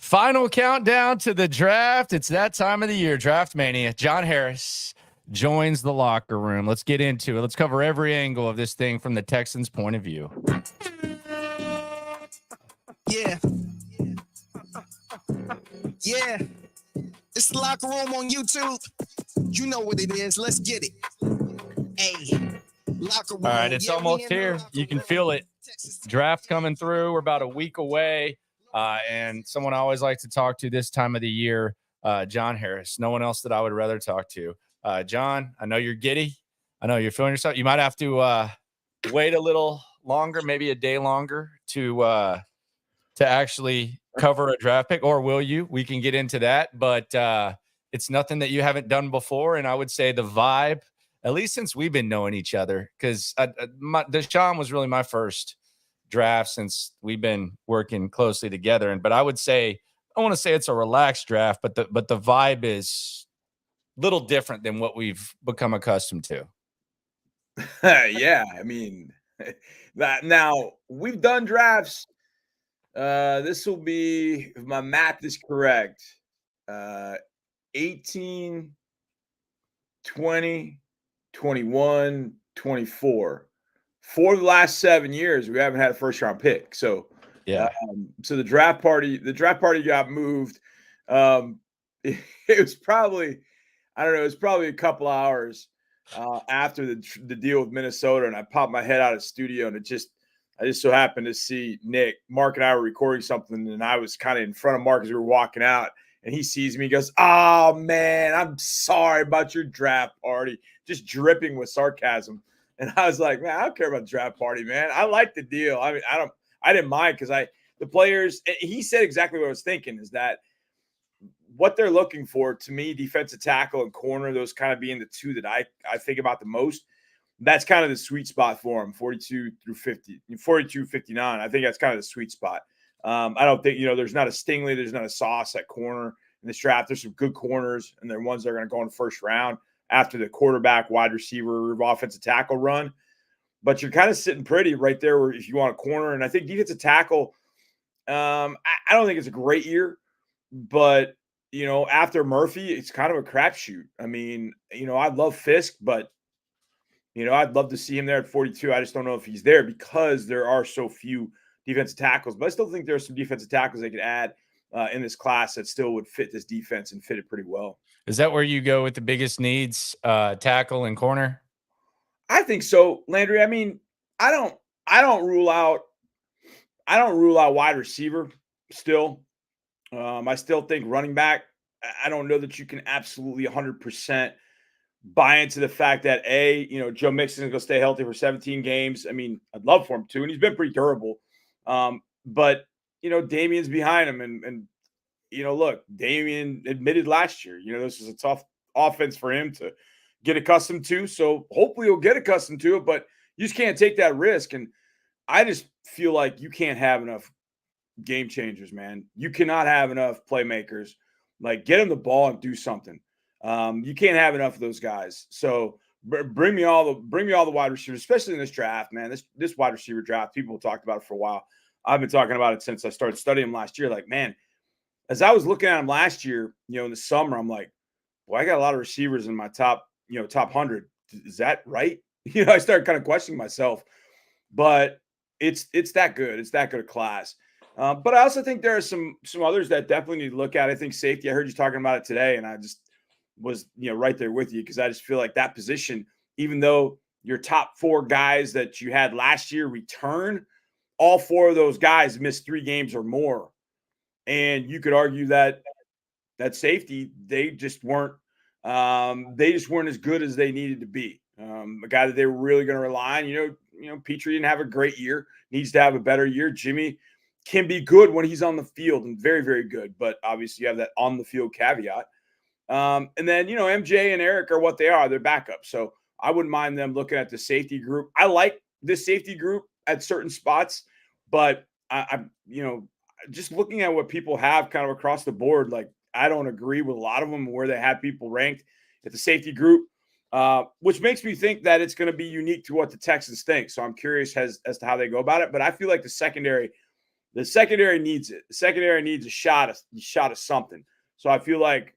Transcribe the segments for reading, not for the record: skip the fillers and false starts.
Final countdown to the draft. It's that time of the year, Draft Mania. John Harris joins the locker room. Let's get into it. Let's cover every angle of this thing from the Texans' point of view. Yeah. Yeah. It's the locker room on YouTube. You know what it is. Let's get it. Hey. Locker room. All right, it's almost here. You can feel it. Draft coming through. We're about a week away. And someone I always like to talk to this time of the year, John Harris. No one else that I would rather talk to. John, I know you're giddy. I know you're feeling yourself. You might have to wait a little longer, maybe a day longer to actually cover a draft pick, or will you? We can get into that, but it's nothing that you haven't done before. And I would say the vibe, at least since we've been knowing each other, because Deshaun was really my first draft since we've been working closely together. But I would say, I want to say it's a relaxed draft, but the vibe is a little different than what we've become accustomed to. Yeah, I mean, that now we've done drafts. This will be, if my math is correct, 18, 20, 21, 24. For the last 7 years, we haven't had a first-round pick. So, yeah. So the draft party got moved. It was probably, I don't know, it was probably a couple hours after the deal with Minnesota, and I popped my head out of the studio, and I just so happened to see Nick. Mark and I were recording something, and I was kind of in front of Mark as we were walking out, and he sees me. He goes, "Oh man, I'm sorry about your draft party," just dripping with sarcasm. And I was like, "Man, I don't care about the draft party, man. I like the deal. I mean, I didn't mind because the players." He said exactly what I was thinking, is that what they're looking for, to me, defensive tackle and corner, those kind of being the two that I think about the most. That's kind of the sweet spot for them, 42 through 50, 42, 59. I think that's kind of the sweet spot. I don't think, there's not a Stingley, there's not a Sauce at corner in this draft. There's some good corners, and they're ones that are going to go in the first round after the quarterback, wide receiver, offensive tackle run. But you're kind of sitting pretty right there where if you want a corner. And I think defensive tackle, I don't think it's a great year, but after Murphy, it's kind of a crapshoot. I mean, I love Fisk, but I'd love to see him there at 42. I just don't know if he's there because there are so few defensive tackles. But I still think there are some defensive tackles they could add in this class that still would fit this defense and fit it pretty well. Is that where you go with the biggest needs, tackle and corner? I think so, Landry. I mean, I don't rule out wide receiver still. I still think running back. I don't know that you can absolutely 100% buy into the fact that Joe Mixon's going to stay healthy for 17 games. I mean, I'd love for him to, and he's been pretty durable. But Damien's behind him, and look, Damien admitted last year, this was a tough offense for him to get accustomed to. So hopefully he'll get accustomed to it, but you just can't take that risk. And I just feel like you can't have enough game changers, man. You cannot have enough playmakers. Like, get him the ball and do something. You can't have enough of those guys. So bring me all the wide receivers, especially in this draft, man. This wide receiver draft, people have talked about it for a while. I've been talking about it since I started studying them last year. Like, man, as I was looking at them last year, in the summer, I'm like, well, I got a lot of receivers in my top 100. Is that right? I started kind of questioning myself, but it's that good. It's that good a class. But I also think there are some others that definitely need to look at. I think safety. I heard you talking about it today, and I just was right there with you because I just feel like that position, even though your top 4 guys that you had last year return, all 4 of those guys missed 3 games or more, and you could argue that safety, they just weren't as good as they needed to be. A guy that they were really going to rely on. Petrie didn't have a great year, needs to have a better year. Jimmy can be good when he's on the field and very, very good, but obviously you have that on the field caveat. And then, MJ and Eric are what they are. They're backups. So I wouldn't mind them looking at the safety group. I like this safety group at certain spots, but I'm just looking at what people have kind of across the board. Like, I don't agree with a lot of them where they have people ranked at the safety group, which makes me think that it's going to be unique to what the Texans think. So I'm curious as to how they go about it. But I feel like the secondary The secondary needs it. The secondary needs a shot of something. So I feel like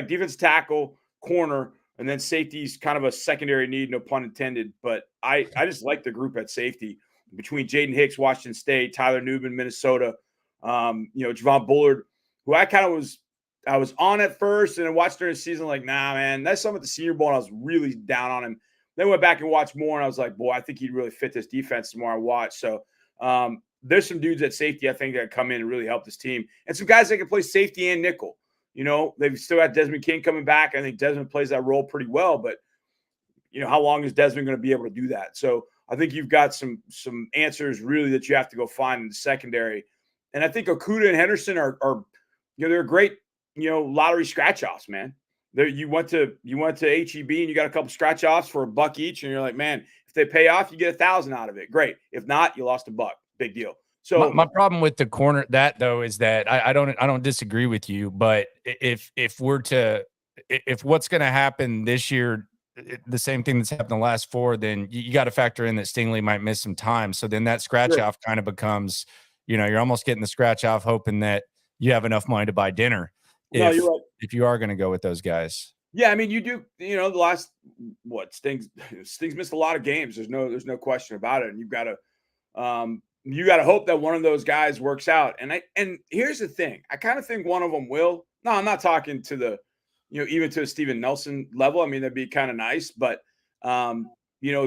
defensive tackle, corner, and then safety's kind of a secondary need, no pun intended. But I just like the group at safety between Jaden Hicks, Washington State, Tyler Newman, Minnesota, Javon Bullard, who I was on at first and then watched during the season like, nah, man, that's something at the Senior Bowl, and I was really down on him. Then went back and watched more, and I was like, boy, I think he'd really fit this defense the more I watch. So there's some dudes at safety I think that come in and really help this team. And some guys that can play safety and nickel. They've still got Desmond King coming back. I think Desmond plays that role pretty well, but how long is Desmond going to be able to do that? So I think you've got some answers really that you have to go find in the secondary. And I think Okudah and Henderson are they're great, lottery scratch offs, man. You went to HEB and you got a couple scratch offs for $1 each, and you're like, man, if they pay off, you get 1,000 out of it. Great. If not, you lost $1. Big deal. So my problem with the corner is that I don't disagree with you, but if what's going to happen this year, the same thing that's happened the last 4, then you got to factor in that Stingley might miss some time. So then that scratch off kind of becomes, you're almost getting the scratch off, hoping that you have enough money to buy dinner. You're right. If you are going to go with those guys. Yeah, I mean, you do. The last Sting's missed a lot of games. There's no question about it, and you got to hope that one of those guys works out. And here's the thing: I kind of think one of them will. No, I'm not talking to the, even to a Steven Nelson level. I mean, that'd be kind of nice, but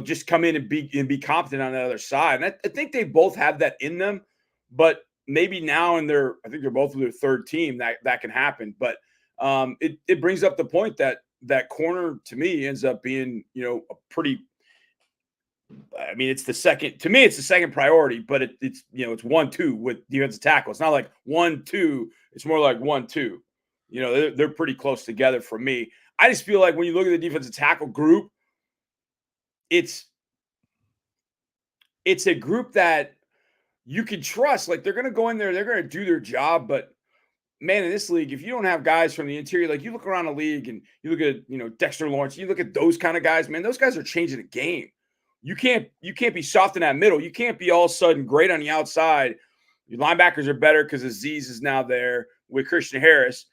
just come in and be competent on the other side. And I think they both have that in them, but maybe now I think they're both with their third team that can happen. But it brings up the point that corner to me ends up being, a pretty, I mean, it's the second priority, but it's 1-2 with defensive tackle. It's not like 1-2. It's more like 1-2. They're pretty close together for me. I just feel like when you look at the defensive tackle group, it's a group that you can trust. Like, they're going to go in there, they're going to do their job. But man, in this league, if you don't have guys from the interior, like you look around the league and you look at, Dexter Lawrence, you look at those kind of guys, man, those guys are changing the game. You can't be soft in that middle. You can't be all of a sudden great on the outside. Your linebackers are better because Azeez is now there with Christian Harris.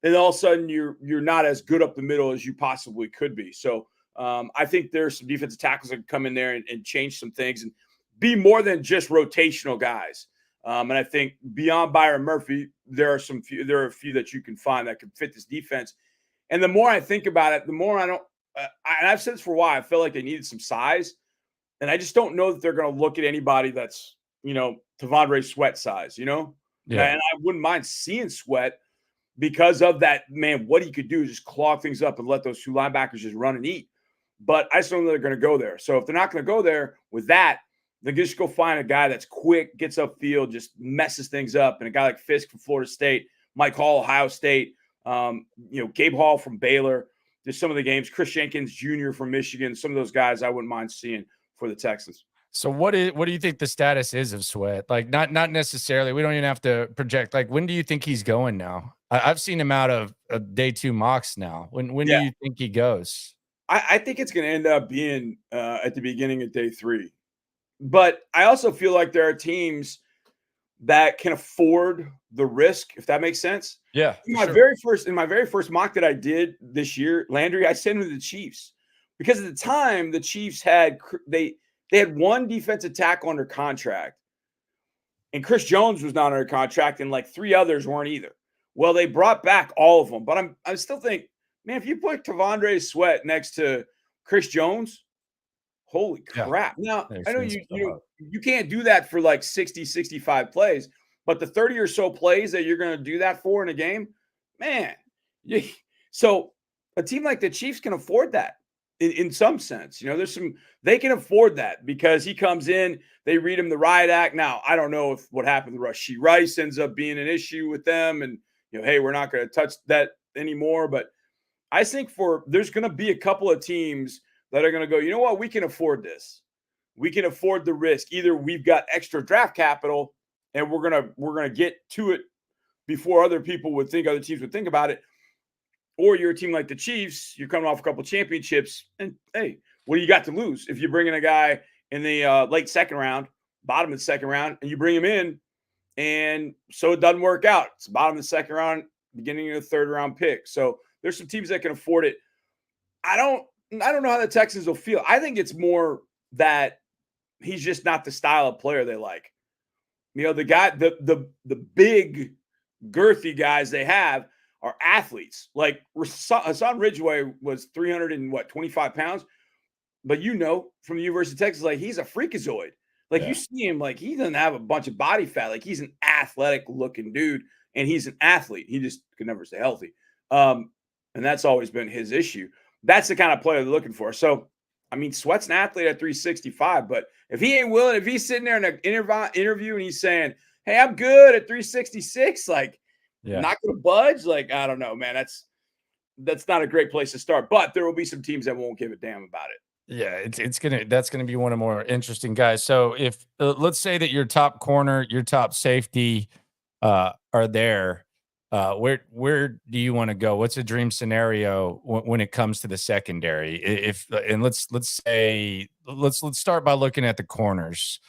And all of a sudden you're not as good up the middle as you possibly could be. So I think there's some defensive tackles that can come in there and change some things and be more than just rotational guys. And I think beyond Byron Murphy, there are a few that you can find that can fit this defense. And the more I think about it, the more and I've said this for a while, I feel like they needed some size. And I just don't know that they're going to look at anybody that's, Tavondre Sweat size, Yeah. And I wouldn't mind seeing Sweat because of that, man, what he could do is just clog things up and let those 2 linebackers just run and eat. But I just don't know they're going to go there. So if they're not going to go there with that, then just go find a guy that's quick, gets upfield, just messes things up. And a guy like Fisk from Florida State, Mike Hall, Ohio State, Gabe Hall from Baylor, just some of the games, Chris Jenkins Jr. from Michigan, some of those guys I wouldn't mind seeing for the Texans. So what do you think the status is of Sweat? Like not necessarily, we don't even have to project. Like, when do you think he's going now? I've seen him out of day 2 mocks now. When do you think he goes? I think it's going to end up being at the beginning of day 3. But I also feel like there are teams that can afford the risk, if that makes sense. Yeah. In my very first mock that I did this year, Landry, I sent him to the Chiefs because at the time the Chiefs had they had 1 defensive tackle under contract, and Chris Jones was not under contract, and like 3 others weren't either. Well, they brought back all of them, but I still think, man, if you put Tavondre Sweat next to Chris Jones, holy crap. Yeah. Now, I know you can't do that for like 60, 65 plays, but the 30 or so plays that you're going to do that for in a game, man. So a team like the Chiefs can afford that in some sense. They can afford that because he comes in, they read him the riot act. Now, I don't know if what happened with Rashee Rice ends up being an issue with them and, hey, we're not going to touch that anymore. But I think there's going to be a couple of teams that are going to go, you know what, we can afford this. We can afford the risk. Either we've got extra draft capital and we're going to get to it before other teams would think about it. Or you're a team like the Chiefs, you're coming off a couple championships, and hey, what do you got to lose? If you bring in a guy in the late second round, bottom of the second round, and you bring him in And so it doesn't work out. It's bottom of the second round, beginning of the third round pick. So there's some teams that can afford it. I don't know how the Texans will feel. I think it's more that he's just not the style of player they like. The guy, the big girthy guys they have are athletes. Like Hassan Ridgeway was 325 pounds, but from the University of Texas, like he's a freakazoid. Like you see him, like he doesn't have a bunch of body fat. Like he's an athletic looking dude, and he's an athlete. He just could never stay healthy. And that's always been his issue. That's the kind of player they're looking for. So, I mean, Sweat's an athlete at 365, but if he ain't willing, if he's sitting there in an interview and he's saying, hey, I'm good at 366, like not going to budge, like, I don't know, man, that's not a great place to start, but there will be some teams that won't give a damn about it. Yeah, that's gonna be one of the more interesting guys. So if let's say that your top corner, your top safety are there, where do you want to go? What's a dream scenario when it comes to the secondary? Let's start by looking at the corners.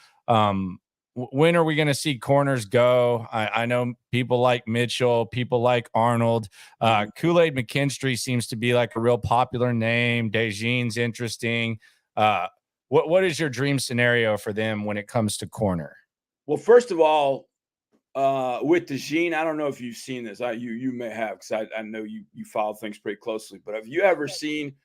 When are we going to see corners go? I know people like Mitchell, people like Arnold. Kool-Aid McKinstry seems to be like a real popular name. Dejean's interesting. What is your dream scenario for them when it comes to corner? Well, first of all, with Dejean, I don't know if you've seen this. You may have, because I know you follow things pretty closely. But have you ever seen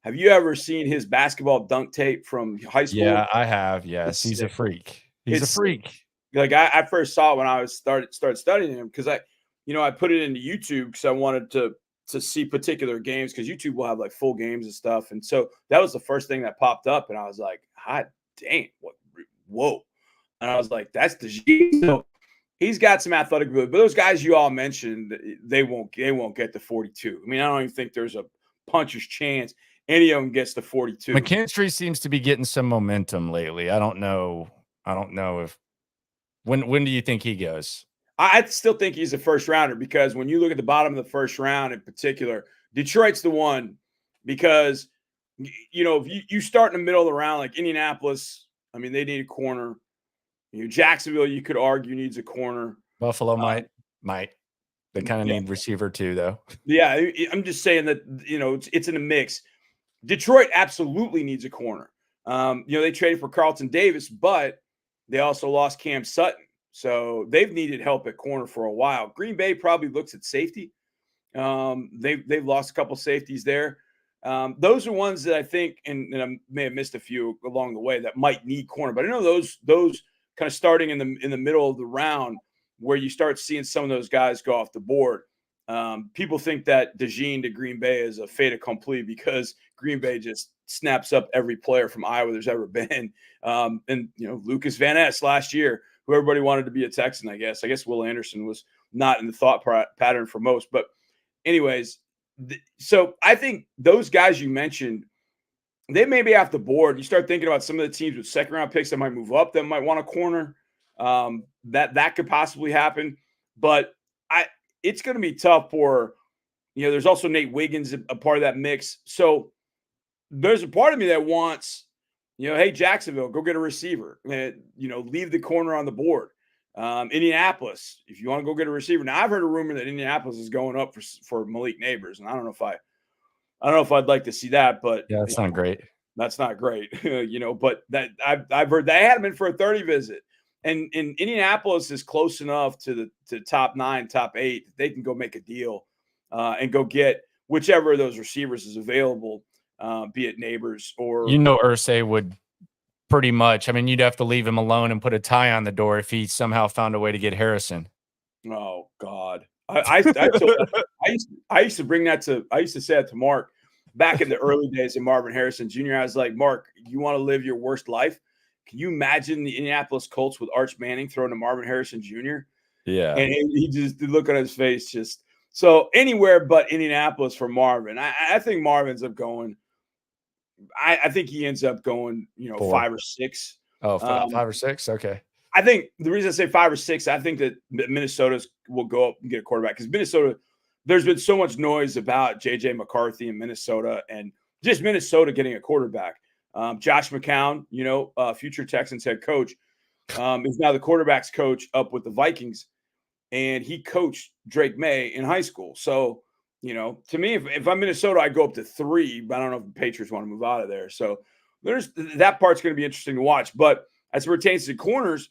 his basketball dunk tape from high school? Yeah, I have. Yes, he's a freak. He's a freak. Like I first saw it when I was started studying him, because I put it into YouTube because I wanted to see particular games, because YouTube will have like full games and stuff. And so that was the first thing that popped up, and I was like, hot dang, whoa. And I was like, that's Dejean. So he's got some athletic ability, but those guys you all mentioned, they won't get to 42. I mean, I don't even think there's a puncher's chance any of them gets to 42. McKinstry seems to be getting some momentum lately. I don't know if when do you think he goes? I still think he's a first rounder, because when you look at the bottom of the first round in particular, Detroit's the one, because if you start in the middle of the round, like Indianapolis, I mean, they need a corner. Jacksonville, you could argue, needs a corner. Buffalo might. They kind of need receiver too, though. Yeah, I'm just saying that it's in a mix. Detroit absolutely needs a corner. They traded for Carlton Davis, but they also lost Cam Sutton, so they've needed help at corner for a while. Green Bay probably looks at safety. They've lost a couple safeties there. Those are ones that I think, and I may have missed a few along the way, that might need corner. But I know those kind of starting in the middle of the round, where you start seeing some of those guys go off the board. People think that Dejean to Green Bay is a fait accompli, because Green Bay just snaps up every player from Iowa there's ever been. And Lucas Van Ness last year, who everybody wanted to be a Texan, I guess. Will Anderson was not in the thought pattern for most. But anyways, so I think those guys you mentioned, they may be off the board. You start thinking about some of the teams with second round picks that might move up, that might want a corner. That could possibly happen. But it's going to be tough for, there's also Nate Wiggins, a part of that mix. So there's a part of me that wants, hey, Jacksonville, go get a receiver. Leave the corner on the board. Indianapolis, if you want to go get a receiver. Now, I've heard a rumor that Indianapolis is going up for Malik Neighbors, and I don't know if I'd like to see that, but yeah, that's not great. That's not great, But that I've heard they had him in for a 30 visit, and Indianapolis is close enough to the top 9, top 8 that they can go make a deal and go get whichever of those receivers is available, be it Neighbors or Irsay would pretty much. I mean, you'd have to leave him alone and put a tie on the door if he somehow found a way to get Harrison. Oh God. I used to bring that to, I used to say that to Mark back in the early days of Marvin Harrison Jr. I was like, Mark, you want to live your worst life? Can you imagine the Indianapolis Colts with Arch Manning throwing to Marvin Harrison Jr.? Yeah. And he just, the look on his face, just so anywhere but Indianapolis for Marvin. I think Marvin's up going. I think he ends up going, 5 or 6. Oh, 5 or 6. Okay. I think the reason I say 5 or 6, I think that Minnesota will go up and get a quarterback, because Minnesota, there's been so much noise about J.J. McCarthy in Minnesota, and just Minnesota getting a quarterback. Josh McCown, future Texans head coach, is now the quarterback's coach up with the Vikings, and he coached Drake May in high school. So, to me, if I'm Minnesota, I'd go up to 3, but I don't know if the Patriots want to move out of there. So there's that part's going to be interesting to watch. But as it pertains to corners,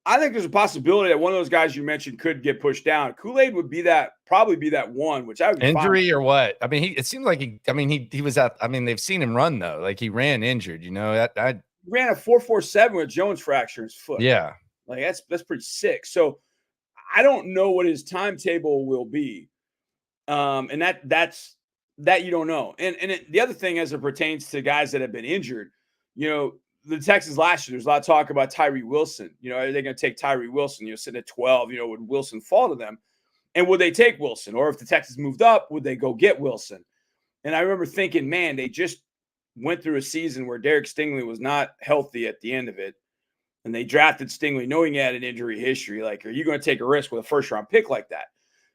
I think there's a possibility that one of those guys you mentioned could get pushed down. Kool-Aid would probably be that one, which I would injury or what? I mean, it seems like he was at. I mean, they've seen him run though. Like he ran injured. That ran a 4.47 with Jones fracture in his foot. Yeah, like that's pretty sick. So I don't know what his timetable will be, and that's you don't know. And the other thing, as it pertains to guys that have been injured, the Texans last year, there's a lot of talk about Tyree Wilson. Are they going to take Tyree Wilson? Sitting at 12, would Wilson fall to them? And would they take Wilson? Or if the Texans moved up, would they go get Wilson? And I remember thinking, man, they just went through a season where Derek Stingley was not healthy at the end of it. And they drafted Stingley knowing he had an injury history. Like, are you going to take a risk with a first-round pick like that?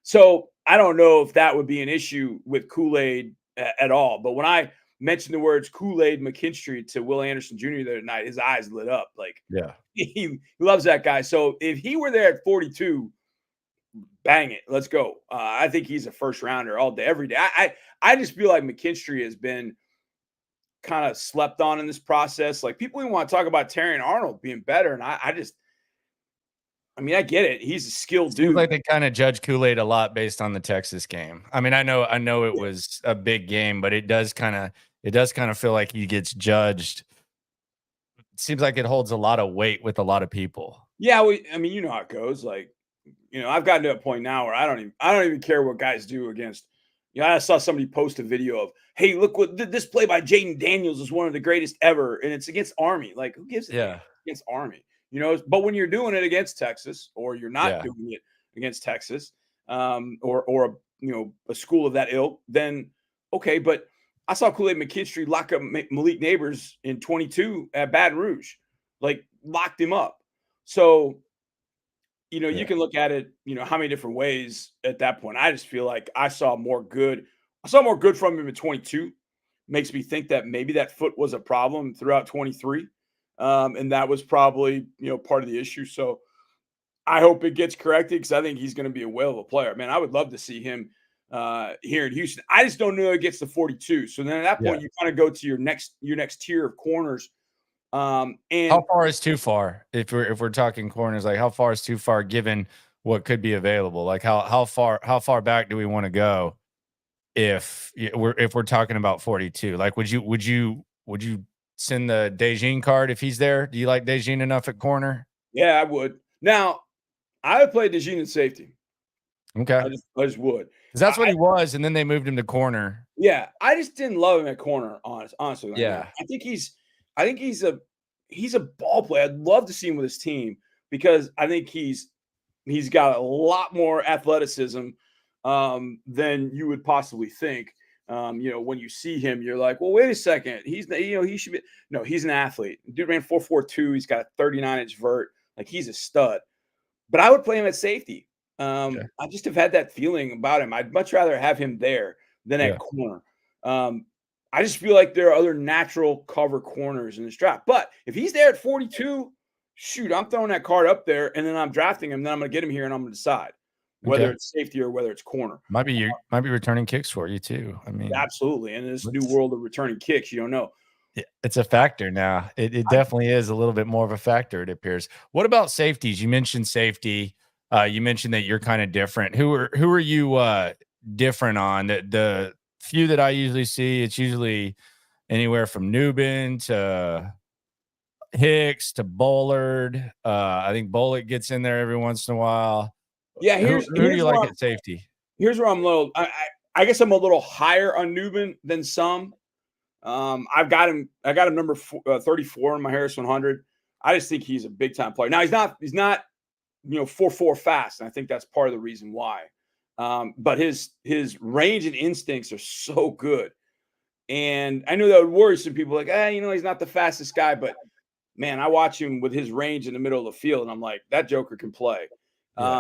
So I don't know if that would be an issue with Kool-Aid at all. But when I mentioned the words Kool-Aid McKinstry to Will Anderson Jr. the other night, his eyes lit up. Like, yeah, he loves that guy. So if he were there at 42, bang it, let's go. I think he's a first rounder all day, every day. I just feel like McKinstry has been kind of slept on in this process. Like, people even want to talk about Terrion Arnold being better, and I mean, I get it. He's a skilled dude. Seems like they kind of judge Kool-Aid a lot based on the Texas game. I mean, I know it was a big game, but it does kind of feel like he gets judged. It seems like it holds a lot of weight with a lot of people. Yeah, I mean, you know how it goes. Like, I've gotten to a point now where I don't even care what guys do against. I saw somebody post a video of, hey, look what this play by Jaden Daniels is one of the greatest ever, and it's against Army. Like, who gives a damn against Army? But when you're doing it against Texas, or you're not doing it against Texas, or a school of that ilk, then okay. But I saw Kool-Aid McKinstry lock up Malik Neighbors in 22 at Baton Rouge, like locked him up. So, you can look at it, how many different ways at that point. I just feel like I saw more good from him in 22. Makes me think that maybe that foot was a problem throughout 23. And that was probably, part of the issue. So I hope it gets corrected, because I think he's going to be a whale of a player. Man, I would love to see him here in Houston. I just don't know it gets to 42. So then at that point, you kind of go to your next tier of corners. And how far is too far? If we're talking corners, like how far is too far given what could be available? Like how far back do we want to go if we're talking about 42? Like, would you send the Dejin card if he's there? Do you like Dejin enough at corner? Yeah, I would. Now, I would play Dejin at safety. Okay. I just would. Because that's what he was, and then they moved him to corner. Yeah, I just didn't love him at corner, honestly. Yeah. I think he's a ball player. I'd love to see him with his team, because I think he's got a lot more athleticism than you would possibly think. When you see him, you're like, well, wait a second. He should be. No, he's an athlete. Dude ran 4.42. He's got a 39-inch vert. Like, he's a stud. But I would play him at safety. I just have had that feeling about him. I'd much rather have him there than at corner. I just feel like there are other natural cover corners in this draft. But if he's there at 42, shoot, I'm throwing that card up there, and then I'm drafting him. Then I'm going to get him here, and I'm going to decide whether it's safety or whether it's corner. Might be returning kicks for you too. I mean, absolutely. And in this new world of returning kicks, you don't know. It's a factor now. It definitely is a little bit more of a factor, it appears. What about safeties? You mentioned safety. You mentioned that you're kind of different. Who are you different on? The few that I usually see, it's usually anywhere from Newbin to Hicks to Bullard. I think Bullock gets in there every once in a while. Yeah, who do you like at safety? Here's where I'm low. I guess I'm a little higher on Newbin than some. I got him number 34 in my Harris 100. I just think he's a big time player. Now he's not 4.4 fast, and I think that's part of the reason why. But his range and instincts are so good. And I know that would worry some people, like, he's not the fastest guy, but man, I watch him with his range in the middle of the field, and I'm like, that joker can play.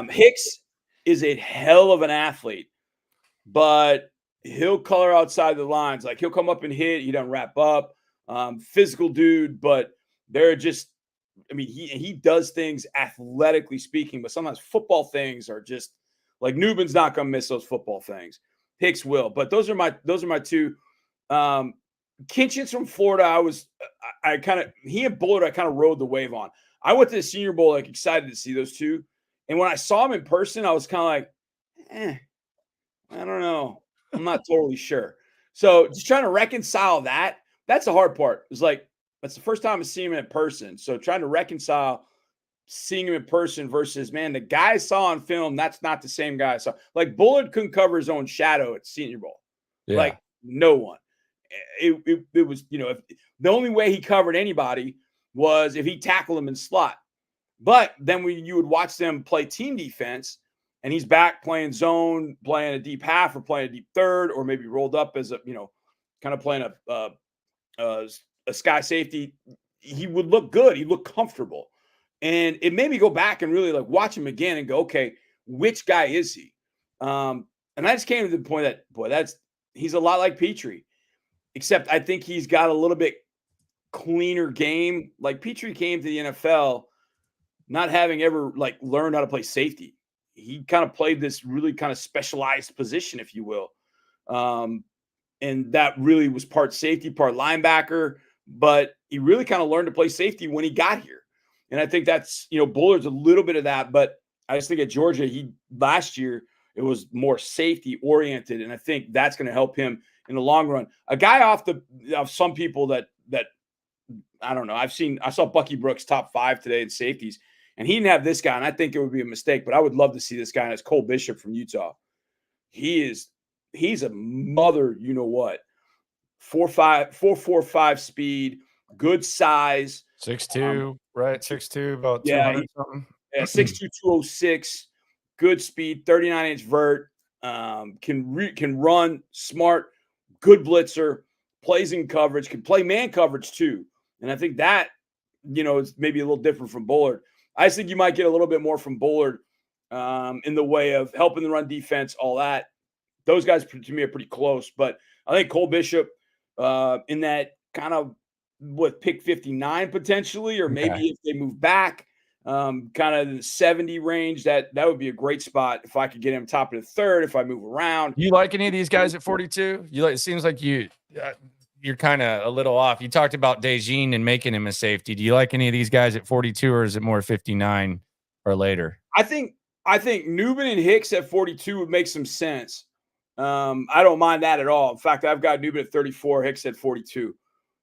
Hicks is a hell of an athlete, but he'll color outside the lines. Like, he'll come up and hit. He doesn't wrap up. Physical dude, but there are just I mean, he does things athletically speaking, but sometimes football things are just like Newman's not going to miss those football things. Hicks will, but those are my two. Kinchins from Florida, I kind of, he and Bullard, I kind of rode the wave on. I went to the Senior Bowl like excited to see those two, and when I saw him in person, I was kind of like, I don't know, I'm not totally sure. So just trying to reconcile that. That's the hard part. It's like that's the first time I've seen him in person. So trying to reconcile seeing him in person versus, man, the guy I saw on film, that's not the same guy I saw. Like Bullard couldn't cover his own shadow at Senior Bowl. Yeah. Like no one. It was, if the only way he covered anybody was if he tackled him in slot. But then when you would watch them play team defense and he's back playing zone, playing a deep half or playing a deep third, or maybe rolled up as a, kind of playing a sky safety, he would look good. He'd look comfortable. And it made me go back and really like watch him again and go, okay, which guy is he? And I just came to the point that, he's a lot like Petrie, except I think he's got a little bit cleaner game. Like Petrie came to the NFL not having ever like learned how to play safety. He kind of played this really kind of specialized position, if you will. And that really was part safety, part linebacker, but he really kind of learned to play safety when he got here. And I think that's, Bullard's a little bit of that, but I just think at Georgia, last year, it was more safety oriented. And I think that's going to help him in the long run. A guy off some people that I don't know. I saw Bucky Brooks top 5 today in safeties, and he didn't have this guy. And I think it would be a mistake, but I would love to see this guy. And it's Cole Bishop from Utah. He's a mother, 4.5 speed, good size. 6'2", right? 6'2", about 200 something. Yeah, 6'2", 206, good speed, 39-inch vert, can run, smart, good blitzer, plays in coverage, can play man coverage too. And I think that, is maybe a little different from Bullard. I just think you might get a little bit more from Bullard in the way of helping the run defense, all that. Those guys to me are pretty close, but I think Cole Bishop in that kind of pick 59 potentially, or maybe if they move back kind of the 70 range, that would be a great spot if I could get him top of the third, if I move around. You like any of these guys at 42? It seems like you're kind of a little off. You talked about Dejin and making him a safety. Do you like any of these guys at 42, or is it more 59 or later? I think Newman and Hicks at 42 would make some sense. I don't mind that at all. In fact, I've got Newman at 34, Hicks at 42.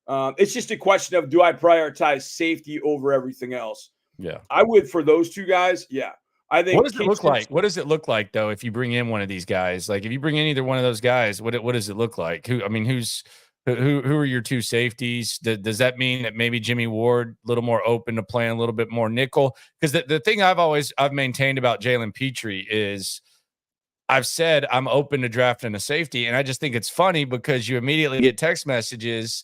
It's just a question of, do I prioritize safety over everything else? Yeah, I would for those two guys. Yeah, I think. What does it look like? What does it look like though if you bring in one of these guys? Like if you bring in either one of those guys, what does it look like? Who are your two safeties? Does that mean that maybe Jimmy Ward a little more open to playing a little bit more nickel? Because the thing I've maintained about Jalen Petrie is I've said I'm open to drafting a safety, and I just think it's funny because you immediately get text messages.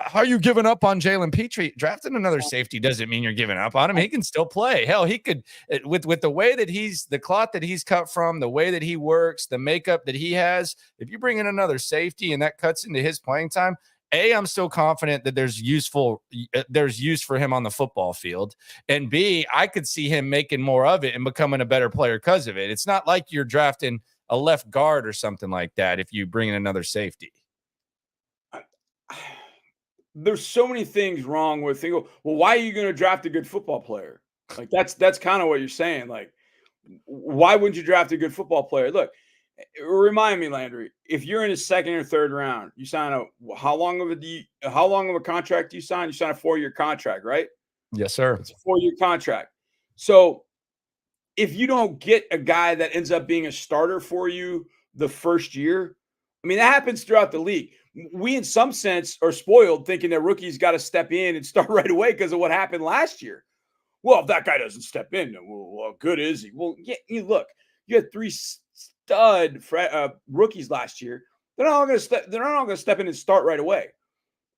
How are you giving up on Jalen Petrie? Drafting another safety doesn't mean you're giving up on him. He can still play. Hell, he could with the way that the cloth that he's cut from, the way that he works, the makeup that he has. If you bring in another safety and that cuts into his playing time, I'm still confident that there's use for him on the football field. And B, I could see him making more of it and becoming a better player because of it. It's not like you're drafting a left guard or something like that if you bring in another safety. There's so many things wrong with thinking, well, why are you going to draft a good football player? Like that's kind of what you're saying. Like, why wouldn't you draft a good football player? Look, remind me, Landry, if you're in the second or third round, you sign how long of a contract do you sign? You sign a 4-year contract, right? Yes, sir. It's a 4-year contract. So if you don't get a guy that ends up being a starter for you the first year, I mean, that happens throughout the league. We, in some sense, are spoiled thinking that rookies got to step in and start right away because of what happened last year. Well, if that guy doesn't step in, well, good is he? Well, yeah, look, you had 3 stud rookies last year. They're not all going to step in and start right away.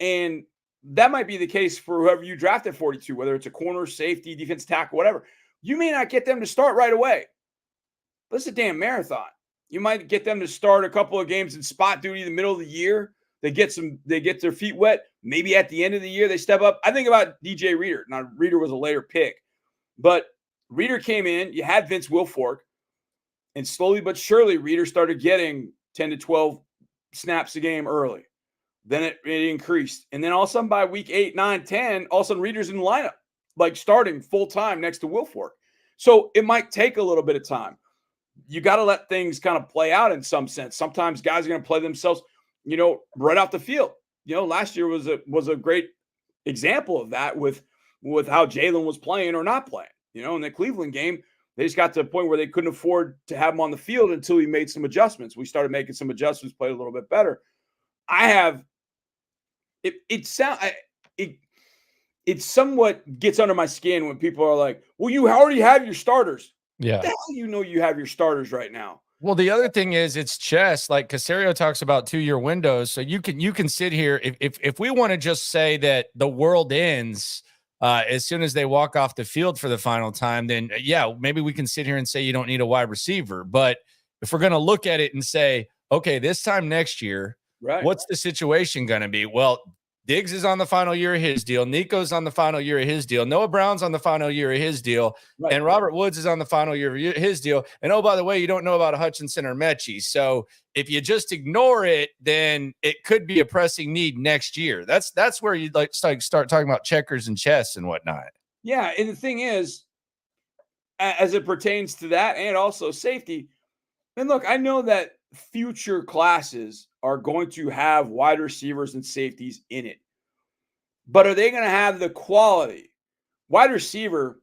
And that might be the case for whoever you draft at 42, whether it's a corner, safety, defense tackle, whatever. You may not get them to start right away. But it's a damn marathon. You might get them to start a couple of games in spot duty in the middle of the year. They get their feet wet. Maybe at the end of the year, they step up. I think about DJ Reader. Now, Reader was a later pick, but Reader came in. You had Vince Wilfork, and slowly but surely, Reader started getting 10 to 12 snaps a game early. Then it increased. And then all of a sudden by week 8, 9, 10, all of a sudden Reader's in the lineup, like starting full-time next to Wilfork. So it might take a little bit of time. You got to let things kind of play out in some sense. Sometimes guys are going to play themselves, right off the field. Last year was a great example of that with how Jalen was playing or not playing. In the Cleveland game, they just got to a point where they couldn't afford to have him on the field until he made some adjustments. We started making some adjustments, played a little bit better. It somewhat gets under my skin when people are like, well, you already have your starters. Yeah. The hell you have your starters right now. Well, the other thing is it's chess. Like Caserio talks about 2-year windows. So you can sit here. If we want to just say that the world ends as soon as they walk off the field for the final time, then yeah, maybe we can sit here and say you don't need a wide receiver. But if we're going to look at it and say, okay, this time next year, right, what's the situation going to be? Well, Diggs is on the final year of his deal. Nico's on the final year of his deal. Noah Brown's on the final year of his deal. Right. And Robert Woods is on the final year of his deal. And oh, by the way, you don't know about Hutchinson or Mechie. So if you just ignore it, then it could be a pressing need next year. That's where you'd like to start talking about checkers and chess and whatnot. Yeah. And the thing is, as it pertains to that and also safety, and look, I know that future classes are going to have wide receivers and safeties in it. But are they going to have the quality? Wide receiver,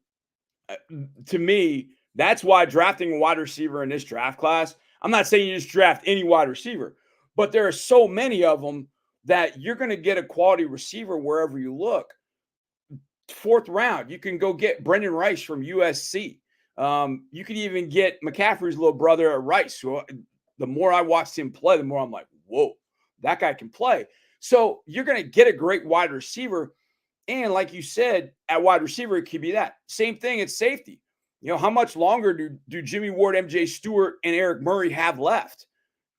to me, that's why drafting a wide receiver in this draft class, I'm not saying you just draft any wide receiver, but there are so many of them that you're going to get a quality receiver wherever you look. 4th round, you can go get Brendan Rice from USC. You could even get McCaffrey's little brother at Rice, who the more I watched him play, the more I'm like, whoa, that guy can play. So you're going to get a great wide receiver. And like you said, at wide receiver, it could be that. Same thing at safety. How much longer do Jimmy Ward, MJ Stewart, and Eric Murray have left?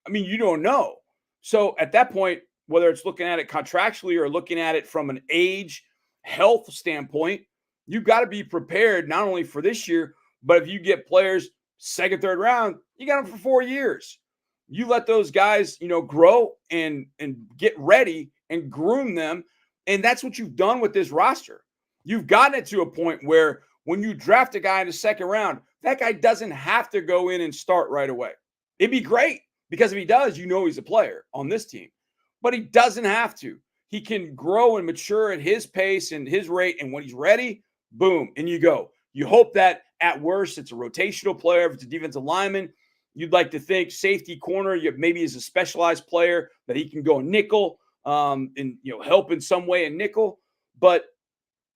I mean, you don't know. So at that point, whether it's looking at it contractually or looking at it from an age, health standpoint, you've got to be prepared not only for this year, but if you get players 2nd, 3rd round, you got them for 4 years. You let those guys, grow and get ready and groom them. And that's what you've done with this roster. You've gotten it to a point where when you draft a guy in the 2nd round, that guy doesn't have to go in and start right away. It'd be great because if he does, he's a player on this team. But he doesn't have to. He can grow and mature at his pace and his rate. And when he's ready, boom, and you go. You hope that at worst, it's a rotational player. If it's a defensive lineman, you'd like to think safety corner, maybe is a specialized player that he can go nickel and help in some way in nickel. But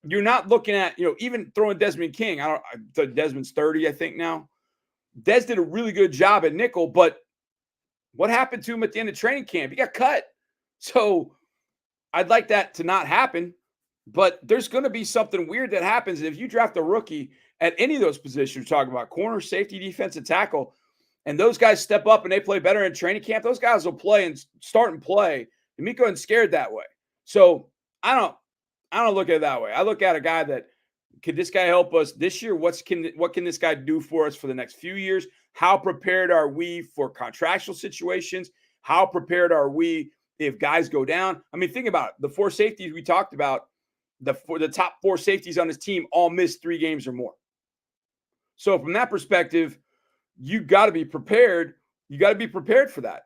you're not looking at, even throwing Desmond King. Desmond's 30, I think now. Des did a really good job at nickel, but what happened to him at the end of training camp? He got cut. So I'd like that to not happen, but there's going to be something weird that happens. And if you draft a rookie at any of those positions, you're talking about corner, safety, defensive tackle, and those guys step up and they play better in training camp, those guys will play and start and play. And Miko isn't scared that way. So I don't look at it that way. I look at a guy that, could this guy help us this year? What can this guy do for us for the next few years? How prepared are we for contractual situations? How prepared are we if guys go down? I mean, think about it. The 4 safeties we talked about, the top 4 safeties on this team all missed 3 games or more. So from that perspective, you got to be prepared. You got to be prepared for that.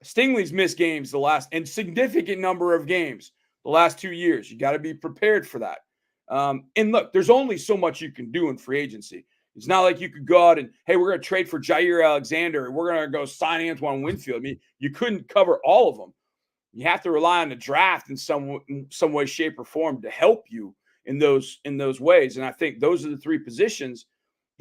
Stingley's missed games and significant number of games the last 2 years. You got to be prepared for that. And look, there's only so much you can do in free agency. It's not like you could go out and, hey, we're going to trade for Jair Alexander and we're going to go sign Antoine Winfield. I mean, you couldn't cover all of them. You have to rely on the draft in some way, shape, or form to help you in those ways. And I think those are the 3 positions: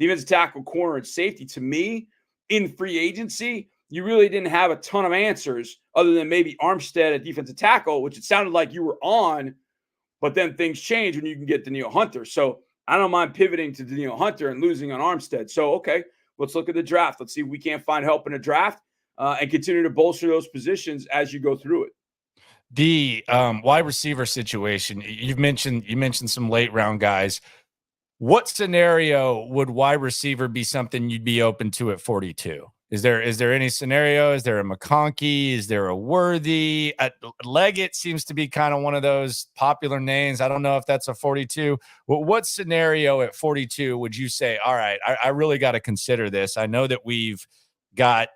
defensive tackle, corner, and safety. To me, in free agency, you really didn't have a ton of answers other than maybe Armstead at defensive tackle, which it sounded like you were on, but then things change when you can get Danielle Hunter. So I don't mind pivoting to Danielle Hunter and losing on Armstead. So, okay, let's look at the draft. Let's see if we can't find help in a draft and continue to bolster those positions as you go through it. The wide receiver situation, you mentioned some late round guys. What scenario would wide receiver be something you'd be open to at 42? Is there any scenario? Is there a McConkey? Is there a Worthy? Leggett seems to be kind of one of those popular names. I don't know if that's a 42. What scenario at 42 would you say, all right, I really got to consider this? I know that we've got,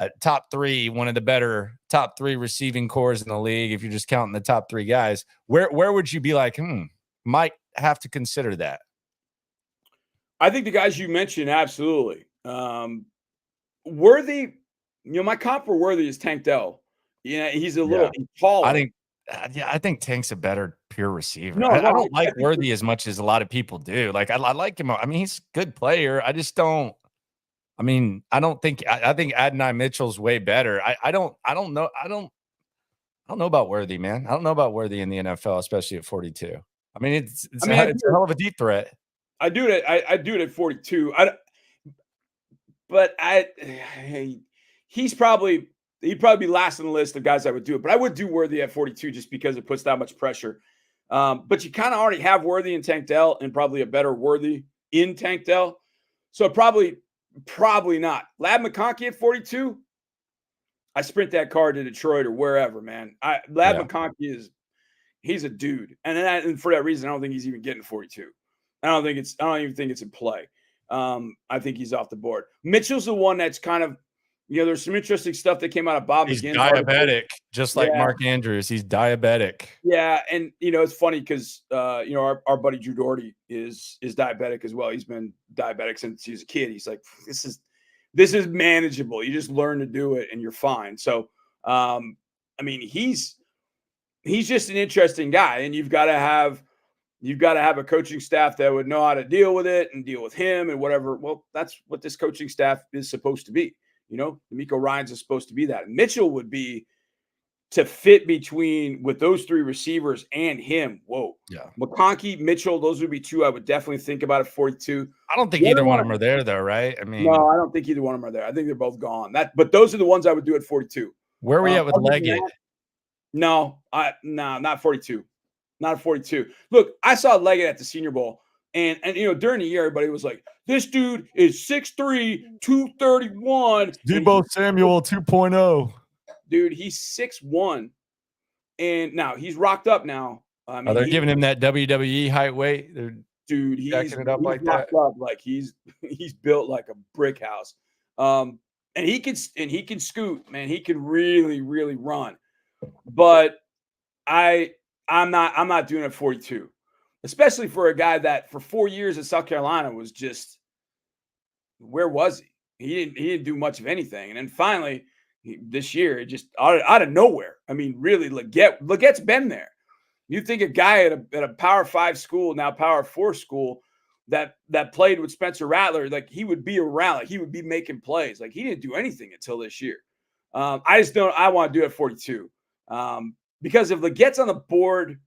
a top three, one of the better top three receiving cores in the league. If you're just counting the top three guys, where would you be like, might have to consider that? I think the guys you mentioned, absolutely. Worthy, my comp for Worthy is Tank Dell. Yeah, he's a little taller. I think Tank's a better pure receiver. No, I don't like Worthy as much as a lot of people do. Like I like him. I mean, he's a good player. I just don't. I mean, I don't think. I think Adonai Mitchell's way better. I don't know. I don't know about Worthy, man. I don't know about Worthy in the NFL, especially at 42. I mean, it's a hell of a deep threat. I do it. I do it at 42. He'd probably be last on the list of guys I would do it. But I would do Worthy at 42 just because it puts that much pressure. But you kind of already have Worthy in Tank Dell and probably a better Worthy in Tank Dell. So probably not. Lab McConkey at 42. I sprint that car to Detroit or wherever, man. McConkey he's a dude. And for that reason, I don't think he's even getting 42. I don't even think it's in play. I think he's off the board. Mitchell's the one that's kind of, there's some interesting stuff that came out of Bob McGinn's. He's diabetic, just like Mark Andrews. He's diabetic. Yeah, and it's funny because our buddy Drew Doherty is diabetic as well. He's been diabetic since he was a kid. He's like, this is manageable. You just learn to do it and you're fine. So, I mean, he's just an interesting guy, and you've got to have a coaching staff that would know how to deal with it and deal with him and whatever. Well, that's what this coaching staff is supposed to be. D'Amico Ryans is supposed to be that. Mitchell would be to fit with those three receivers and him. Whoa. Yeah. McConkey, Mitchell, those would be two I would definitely think about at 42. I don't think either one of them are there, though, right? I mean, no, I don't think either one of them are there. I think they're both gone. But those are the ones I would do at 42. Where are we at with Leggett? No, not 42. Not 42. Look, I saw Leggett at the Senior Bowl, and during the year, everybody was like, this dude is 6'3", 231. Deebo Samuel 2.0. Dude, he's 6'1", and now he's rocked up now. I mean, they're giving him that WWE height weight. He's jacking it up like that. Like he's built like a brick house. And he can scoot, man. He can really, really run. But I'm not doing it 42, especially for a guy that for 4 years at South Carolina was just, where was he? He didn't do much of anything. And then finally this year, it just out of nowhere. I mean, really, Leggett's been there. You think a guy at a Power 5 school, now Power 4 school, that played with Spencer Rattler, like he would be around, like he would be making plays. Like he didn't do anything until this year. I want to do it at 42. Because if Leggett's on the board,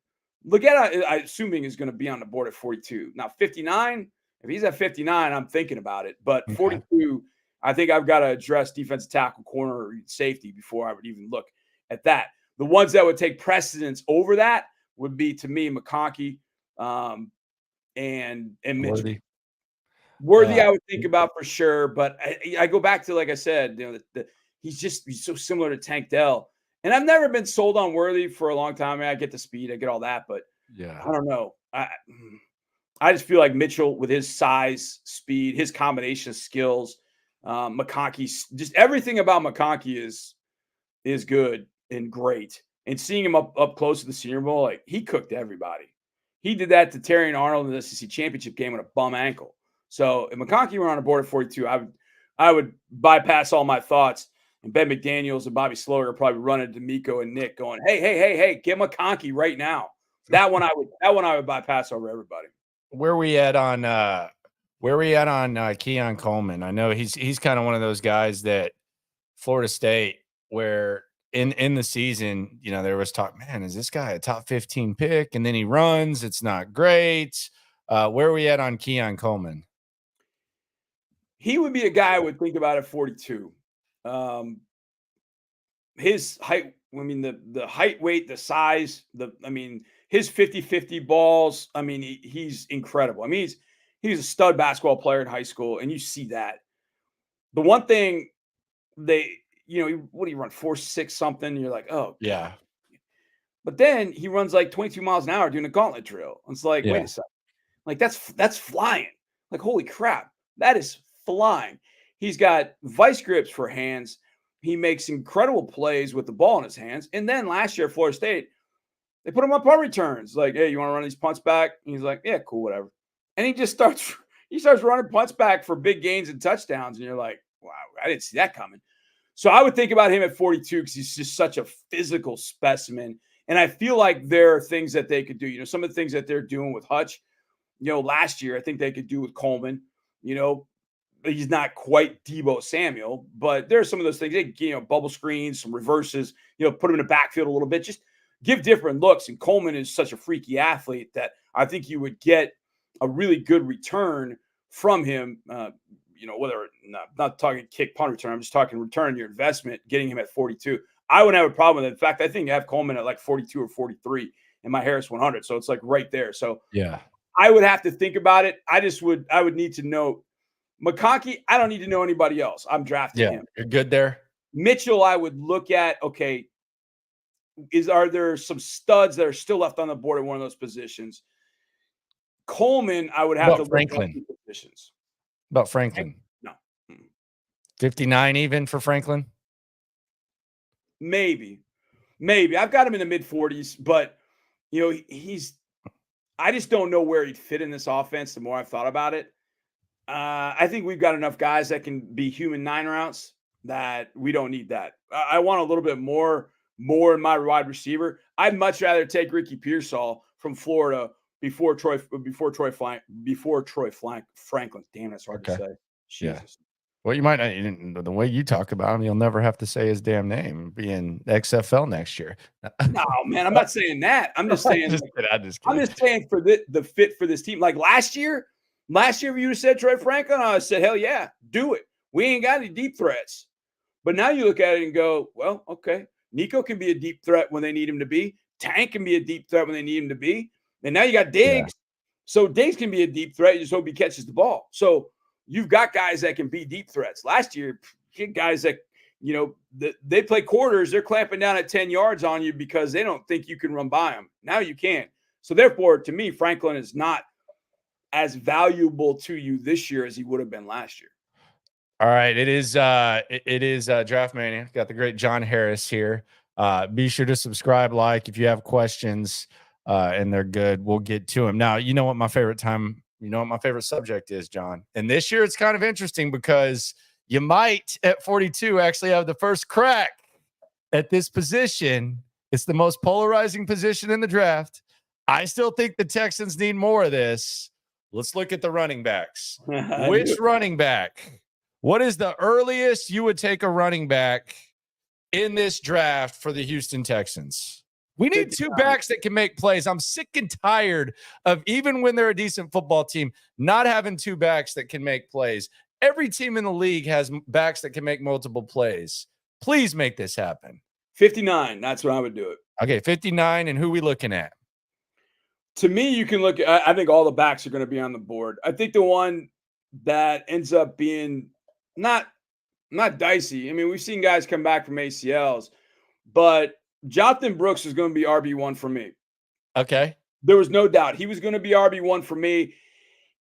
Leggett, I'm assuming, is going to be on the board at 42. Now, 59, if he's at 59, I'm thinking about it. But 42, I think I've got to address defensive tackle, corner, or safety before I would even look at that. The ones that would take precedence over that would be, to me, McConkey and Mitchell. Worthy, I would think about for sure. But I go back to, like I said, he's so similar to Tank Dell. And I've never been sold on Worthy for a long time. I mean, I get the speed, I get all that, but I don't know. I just feel like Mitchell, with his size, speed, his combination of skills, McConkey, just everything about McConkey is good and great. And seeing him up close to the Senior Bowl, like he cooked everybody. He did that to Terry and Arnold in the SEC championship game with a bum ankle. So if McConkey were on the board at 42, I would bypass all my thoughts. And Ben McDaniels and Bobby Slower are probably running to D'Amico and Nick going, hey, get McConkey right now. That one I would bypass over everybody. Where we at on Keon Coleman? I know he's kind of one of those guys that Florida State, where in the season, there was talk, man, is this guy a top 15 pick? And then he runs, it's not great. Where are we at on Keon Coleman? He would be a guy I would think about at 42. His height I mean, the height, weight, the size, his 50-50 balls. I mean, he's incredible. I mean, he's a stud basketball player in high school, and you see that. The one thing what do you run, 4.6 something? You're like, oh, Yeah. God. But then he runs like 22 miles an hour doing a gauntlet drill. It's like, wait a second. Like, that's flying. Like, holy crap. That is flying. He's got vice grips for hands. He makes incredible plays with the ball in his hands. And then last year at Florida State, they put him on punt returns. Like, hey, you want to run these punts back? And he's like, yeah, cool, whatever. And he just starts running punts back for big gains and touchdowns. And you're like, wow, I didn't see that coming. So I would think about him at 42 because he's just such a physical specimen. And I feel like there are things that they could do. You know, some of the things that they're doing with Hutch, last year, I think they could do with Coleman. He's not quite Deebo Samuel, but there are some of those things. They, bubble screens, some reverses, put him in the backfield a little bit, just give different looks. And Coleman is such a freaky athlete that I think you would get a really good return from him. Whether not talking kick punt return, I'm just talking return your investment, getting him at 42. I wouldn't have a problem with it. In fact, I think I have Coleman at like 42 or 43 in my Harris 100. So it's like right there. So yeah, I would have to think about it. I would need to know McConkey. I don't need to know anybody else. I'm drafting him. You're good there. Mitchell, I would look at, okay, are there some studs that are still left on the board at one of those positions? Coleman, I would have to Franklin. look at positions. About Franklin. No. 59 even for Franklin? Maybe. I've got him in the mid 40s, but I just don't know where he'd fit in this offense the more I've thought about it. I think we've got enough guys that can be human 9 routes that we don't need that. I want a little bit more in my wide receiver. I'd much rather take Ricky Pearsall from Florida before Troy Franklin. Damn, that's hard to say. Jesus. Yeah. Well, you might not, the way you talk about him, you'll never have to say his damn name, being XFL next year. No, man, I'm not saying that. I'm just saying, I'm just saying for the fit for this team. Like last year, if you would have said Troy Franklin, I would have said, hell yeah, do it. We ain't got any deep threats. But now you look at it and go, well, okay, Nico can be a deep threat when they need him to be. Tank can be a deep threat when they need him to be. And now you got Diggs. Yeah. So Diggs can be a deep threat. You just hope he catches the ball. So you've got guys that can be deep threats. Last year, guys that, they play quarters. They're clamping down at 10 yards on you because they don't think you can run by them. Now you can. So therefore, to me, Franklin is not as valuable to you this year as he would have been last year. All right. It is Draft Mania. Got the great John Harris here. Be sure to subscribe, like if you have questions, and they're good. We'll get to them. Now, you know what my favorite subject is, John. And this year it's kind of interesting because you might at 42 actually have the first crack at this position. It's the most polarizing position in the draft. I still think the Texans need more of this. Let's look at the running backs. Which running back? What is the earliest you would take a running back in this draft for the Houston Texans? We need 2 backs that can make plays. I'm sick and tired of, even when they're a decent football team, not having 2 backs that can make plays. Every team in the league has backs that can make multiple plays. Please make this happen. 59. That's when I would do it. Okay, 59. And who we looking at? To me, you can look at, I think all the backs are going to be on the board. I think the one that ends up being not dicey. I mean, we've seen guys come back from ACLs, but Jonathan Brooks is going to be RB1 for me. Okay. There was no doubt he was going to be RB1 for me.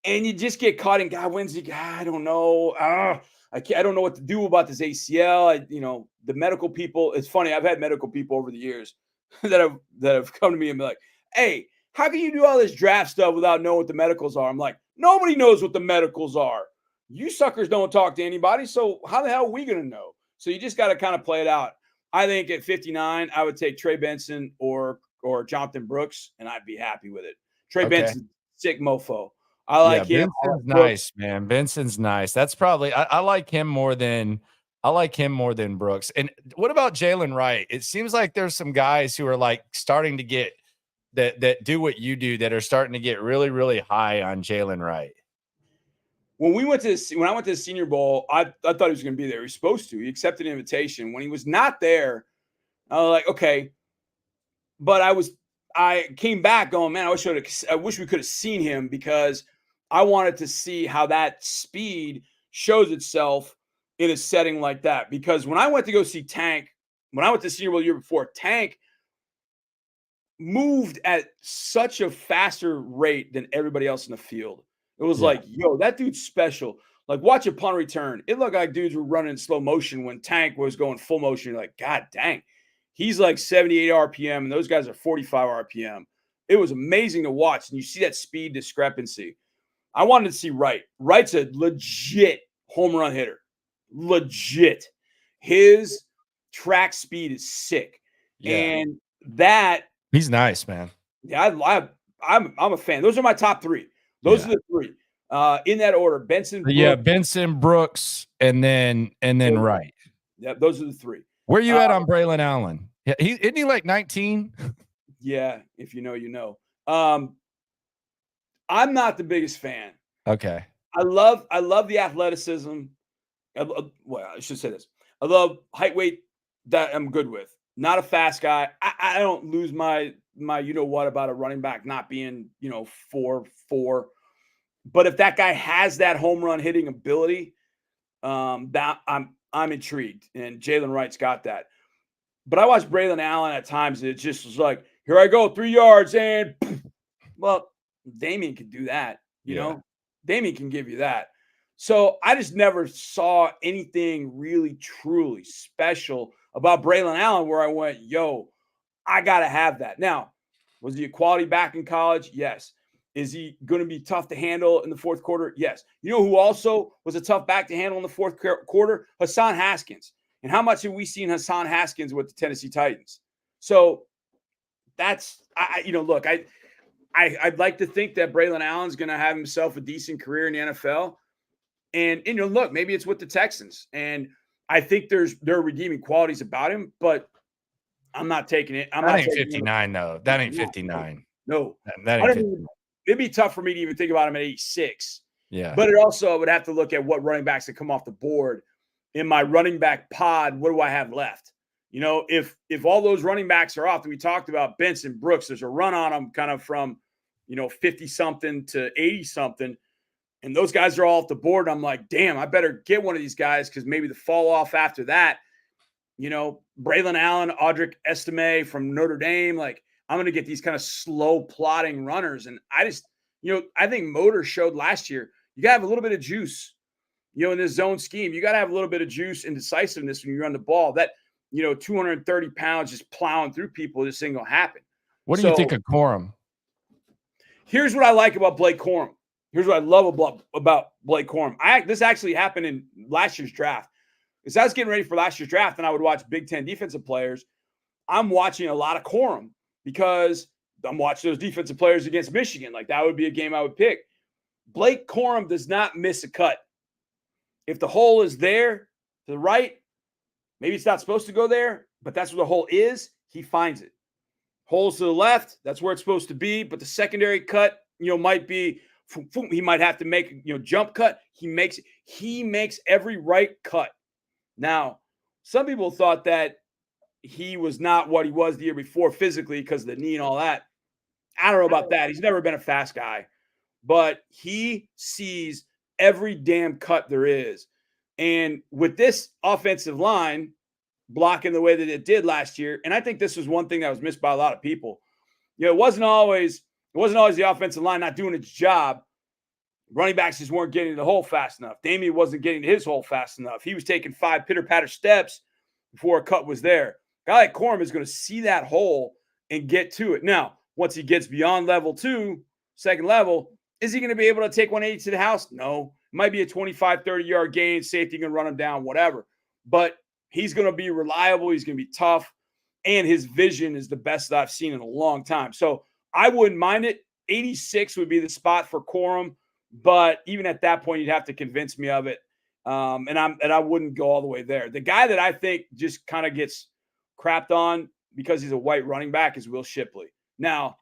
And you just get caught in, God, when's he? I don't know. I don't know what to do about this ACL. The medical people, it's funny. I've had medical people over the years that have come to me and be like, hey, how can you do all this draft stuff without knowing what the medicals are? I'm like, nobody knows what the medicals are. You suckers don't talk to anybody. So how the hell are we going to know? So you just got to kind of play it out. I think at 59, I would take Trey Benson or Jonathan Brooks, and I'd be happy with it. Trey Benson, sick mofo. I like him. Benson's nice, man. Benson's nice. That's probably I like him more than Brooks. And what about Jalen Wright? It seems like there's some guys who are like starting to get that do what you do that are starting to get really, really high on Jalen Wright. When I went to the Senior Bowl, I thought he was going to be there. He was supposed to. He accepted an invitation. When he was not there, I was like, okay. But I came back going, man, I wish we could have seen him, because I wanted to see how that speed shows itself in a setting like that. Because when I went to go see Tank, when I went to Senior Bowl the year before, Tank moved at such a faster rate than everybody else in the field. It was like, yo, that dude's special. Like, watch a punt return. It looked like dudes were running in slow motion when Tank was going full motion. You're like, God dang. He's like 78 RPM, and those guys are 45 RPM. It was amazing to watch, and you see that speed discrepancy. I wanted to see Wright. Wright's a legit home run hitter. Legit. His track speed is sick. Yeah. And that – he's nice, man. yeah, I'm a fan. Those are my top three. Those are the three. In that order. Benson, Brooks. Yeah, Benson, Brooks, and then Wright. Yeah, those are the three. Where you at on Braylon Allen? Yeah, isn't he like 19? Yeah, if you know, you know. I'm not the biggest fan. Okay. I love the athleticism. Well, I should say this. I love height, weight, that I'm good with. Not a fast guy. I don't lose my you know what about a running back not being 4'4". But if that guy has that home run hitting ability, that I'm intrigued. And Jalen Wright's got that. But I watched Braylon Allen at times, and it just was like, here I go, 3 yards, and well, Damian can do that. You know, Damian can give you that. So I just never saw anything really, truly special about Braylon Allen where I went, yo, I got to have that. Now, was he a quality back in college? Yes. Is he going to be tough to handle in the fourth quarter? Yes. You know who also was a tough back to handle in the fourth quarter? Hassan Haskins. And how much have we seen Hassan Haskins with the Tennessee Titans? So that's, look, I'd like to think that Braylon Allen's going to have himself a decent career in the NFL. And look, maybe it's with the Texans. And I think there are redeeming qualities about him, but I'm not taking it. That ain't 59, though. That ain't 59. No. That ain't 59. It'd be tough for me to even think about him at 86. Yeah. But I would have to look at what running backs that come off the board. In my running back pod, what do I have left? If all those running backs are off that we talked about, Benson, Brooks, there's a run on them kind of from, 50-something to 80-something. And those guys are all off the board. I'm like, damn, I better get one of these guys because maybe the fall off after that, Braylon Allen, Audric Estime from Notre Dame, like I'm going to get these kind of slow plotting runners. And I just, I think Motor showed last year, you got to have a little bit of juice, in this zone scheme. You got to have a little bit of juice and decisiveness when you run the ball. That, 230 pounds just plowing through people, this ain't going to happen. What do you think of Corum? Here's what I like about Blake Corum. Here's what I love about Blake Corum. This actually happened in last year's draft. As I was getting ready for last year's draft and I would watch Big Ten defensive players, I'm watching a lot of Corum because I'm watching those defensive players against Michigan. Like that would be a game I would pick. Blake Corum does not miss a cut. If the hole is there to the right, maybe it's not supposed to go there, but that's where the hole is. He finds it. Holes to the left, that's where it's supposed to be. But the secondary cut, might be, he might have to make, jump cut. He makes every right cut. Now, some people thought that he was not what he was the year before physically because of the knee and all that. I don't know about that. He's never been a fast guy, but he sees every damn cut there is. And with this offensive line blocking the way that it did last year, and I think this was one thing that was missed by a lot of people. It wasn't always the offensive line not doing its job. Running backs just weren't getting to the hole fast enough. Damian wasn't getting to his hole fast enough. He was taking 5 pitter-patter steps before a cut was there. A guy like Corum is going to see that hole and get to it. Now, once he gets beyond level 2, second level, is he going to be able to take 180 to the house? No. It might be a 25, 30-yard gain. Safety can run him down, whatever. But he's going to be reliable. He's going to be tough. And his vision is the best that I've seen in a long time. So I wouldn't mind it. 86 would be the spot for Corum. But even at that point, you'd have to convince me of it. And I wouldn't go all the way there. The guy that I think just kind of gets crapped on because he's a white running back is Will Shipley. Now,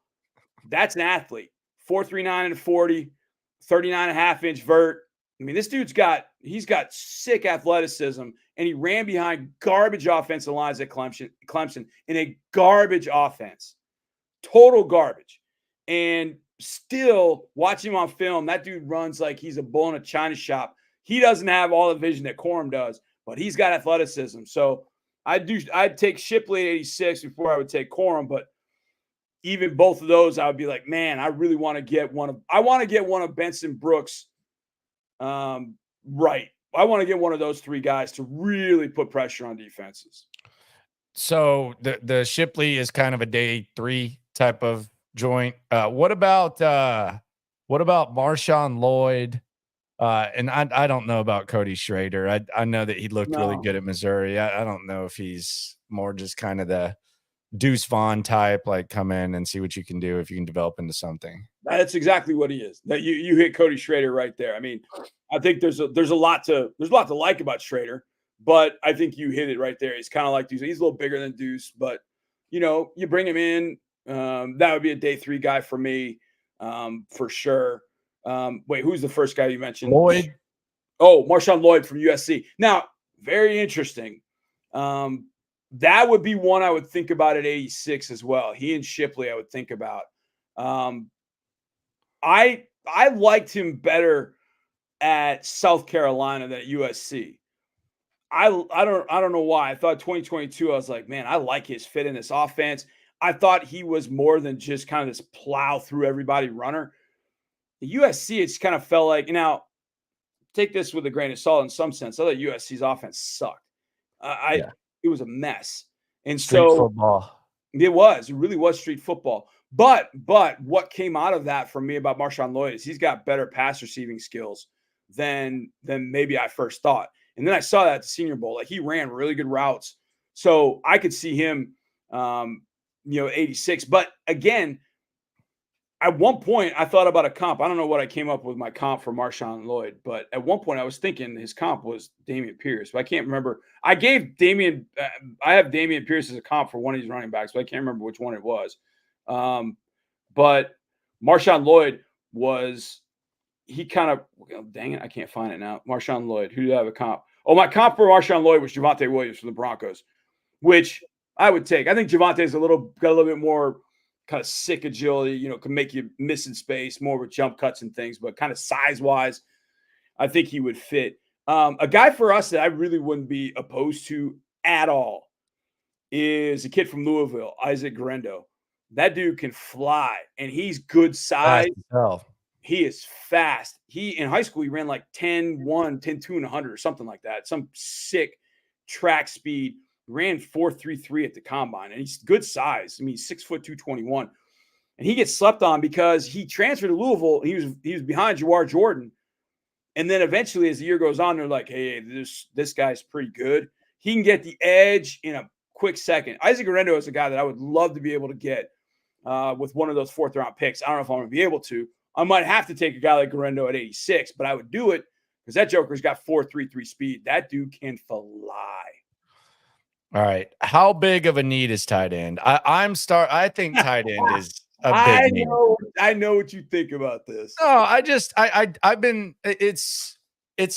that's an athlete. 4.39 and 40, 39.5-inch vert. I mean, he's got sick athleticism, and he ran behind garbage offensive lines at Clemson in a garbage offense, total garbage. And still watching him on film, that dude runs like he's a bull in a china shop. He doesn't have all the vision that Corum does, but he's got athleticism. So I'd take Shipley at 86 before I would take Corum, but even both of those, I would be like, man, I really want to get one of Benson Brooks right. I want to get one of those three guys to really put pressure on defenses. So the Shipley is kind of a day 3 type of joint. What about Marshawn Lloyd? And I don't know about Cody Schrader. I know that he looked really good at Missouri. I don't know if he's more just kind of the Deuce Vaughn type, like come in and see what you can do if you can develop into something. That's exactly what he is. That you hit Cody Schrader right there. I mean, I think there's a lot to like about Schrader, but I think you hit it right there. He's kind of like Deuce. He's a little bigger than Deuce, but you bring him in. That would be a day 3 guy for me, for sure. Wait, who's the first guy you mentioned? Lloyd. Oh, Marshawn Lloyd from USC. Now, very interesting. That would be one I would think about at 86 as well. He and Shipley, I would think about. I liked him better at South Carolina than at USC. I don't know why. I thought 2022, I was like, man, I like his fit in this offense. I thought he was more than just kind of this plow through everybody runner. The USC, it's kind of felt like, now take this with a grain of salt in some sense. I thought USC's offense sucked. It was a mess. And Street football. It really was street football. But what came out of that for me about Marshawn Lloyd is he's got better pass receiving skills than maybe I first thought. And then I saw that at the Senior Bowl. Like, he ran really good routes. So I could see him 86. But again, at one point, I thought about a comp. I don't know what I came up with my comp for Marshawn Lloyd, but at one point I was thinking his comp was Dameon Pierce, but I can't remember. I have Dameon Pierce as a comp for one of these running backs, but I can't remember which one it was. But Marshawn Lloyd dang it, I can't find it now. Marshawn Lloyd, who did I have a comp? Oh, my comp for Marshawn Lloyd was Javonte Williams from the Broncos, which I would take. I think Javonte's got a little bit more kind of sick agility, can make you miss in space, more with jump cuts and things, but kind of size-wise, I think he would fit. A guy for us that I really wouldn't be opposed to at all is a kid from Louisville, Isaac Guerendo. That dude can fly, and he's good size. He is fast. In high school, he ran like 10-1, 10-2, and 100 or something like that. Some sick track speed. Ran 4.33 at the combine, and he's good size. I mean, he's 6 foot 221, and he gets slept on because he transferred to Louisville. He was behind Jawar Jordan, and then eventually, as the year goes on, they're like, "Hey, this guy's pretty good. He can get the edge in a quick second." Isaac Guerendo is a guy that I would love to be able to get with one of those 4th round picks. I don't know if I'm going to be able to. I might have to take a guy like Guerendo at 86, but I would do it because that joker's got 4.33 speed. That dude can fly. All right. How big of a need is tight end? I think tight end is a big need. I know what you think about this. No, I've been, it's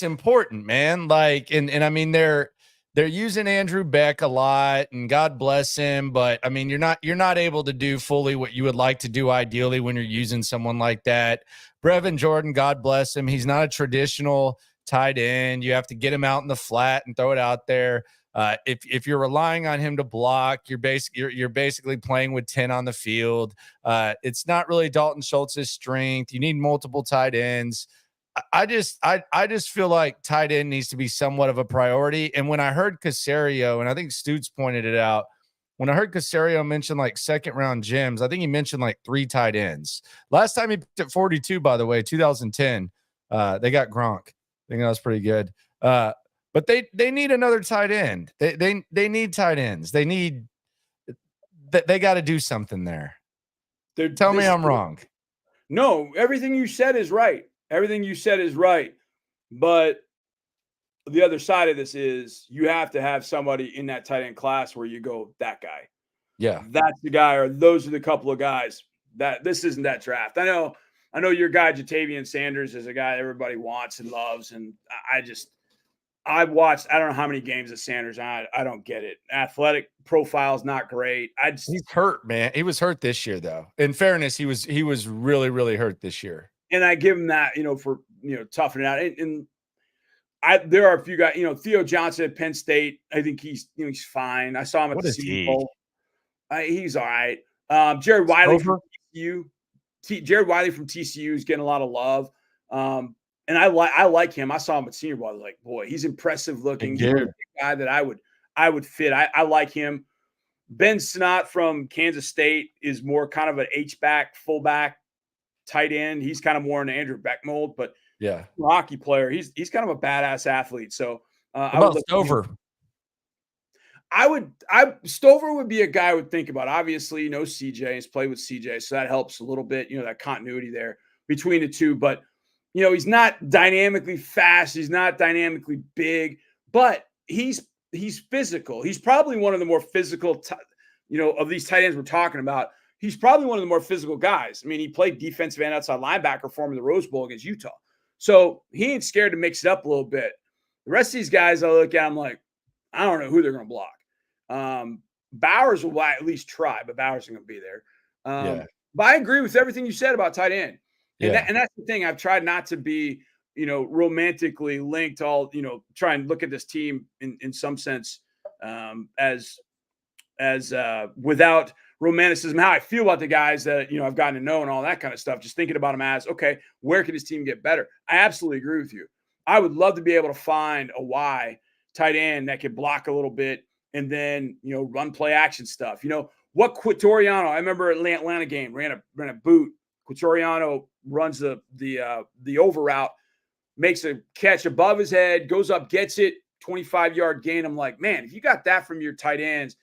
important, man. Like, and I mean, they're using Andrew Beck a lot, and God bless him. But I mean, you're not able to do fully what you would like to do ideally when you're using someone like that. Brevin Jordan, God bless him. He's not a traditional tight end. You have to get him out in the flat and throw it out there. If you're relying on him to block, you're basically playing with 10 on the field. It's not really Dalton Schultz's strength. You need multiple tight ends. I just feel like tight end needs to be somewhat of a priority. And when I heard Caserio, and I think Stutz pointed it out, when I heard Caserio mention like 2nd round gems, I think he mentioned like 3 tight ends. Last time he picked at 42, by the way, 2010, they got Gronk. I think that was pretty good. But they need another tight end. They need tight ends. They got to do something there. Tell me I'm wrong. No, everything you said is right. But the other side of this is you have to have somebody in that tight end class where you go, that guy. Yeah. That's the guy, or those are the couple of guys. That this isn't that draft. I know I know your guy Jatavian Sanders is a guy everybody wants and loves, and I've watched I don't know how many games of Sanders. I don't get it. Athletic profile is not great. He's hurt, man. He was hurt this year, though. In fairness, he was really, really hurt this year. And I give him that, for toughing it out. And there are a few guys, Theo Johnson at Penn State. I think he's fine. I saw him at the Senior Bowl. He's all right. Jared Wiley from TCU. Jared Wiley from TCU is getting a lot of love. And I like him. I saw him at Senior Bowl. I was like, boy, he's impressive looking. He's a guy that I would fit. I like him. Ben Snott from Kansas State is more kind of an H-back, fullback, tight end. He's kind of more in the Andrew Beck mold, but hockey player. He's kind of a badass athlete. So I would Stover. Stover would be a guy I would think about. Obviously, CJ. He's played with CJ, so that helps a little bit. That continuity there between the two. But he's not dynamically fast. He's not dynamically big, but he's physical. He's probably one of the more physical, of these tight ends we're talking about. He's probably one of the more physical guys. I mean, he played defensive end outside linebacker for him in the Rose Bowl against Utah. So he ain't scared to mix it up a little bit. The rest of these guys, I look at, I'm like, I don't know who they're going to block. Bowers will at least try, but Bowers isn't going to be there. But I agree with everything you said about tight end. And, and that's the thing. I've tried not to be, romantically linked all, try and look at this team in some sense as without romanticism, how I feel about the guys that, I've gotten to know and all that kind of stuff, just thinking about them as, okay, where can this team get better? I absolutely agree with you. I would love to be able to find a Y tight end that could block a little bit and then, run play action stuff. What Quatoriano, I remember Atlanta game, ran a boot. Quatoriano runs the over route, makes a catch above his head, goes up, gets it, 25-yard gain. I'm like, man, if you got that from your tight ends,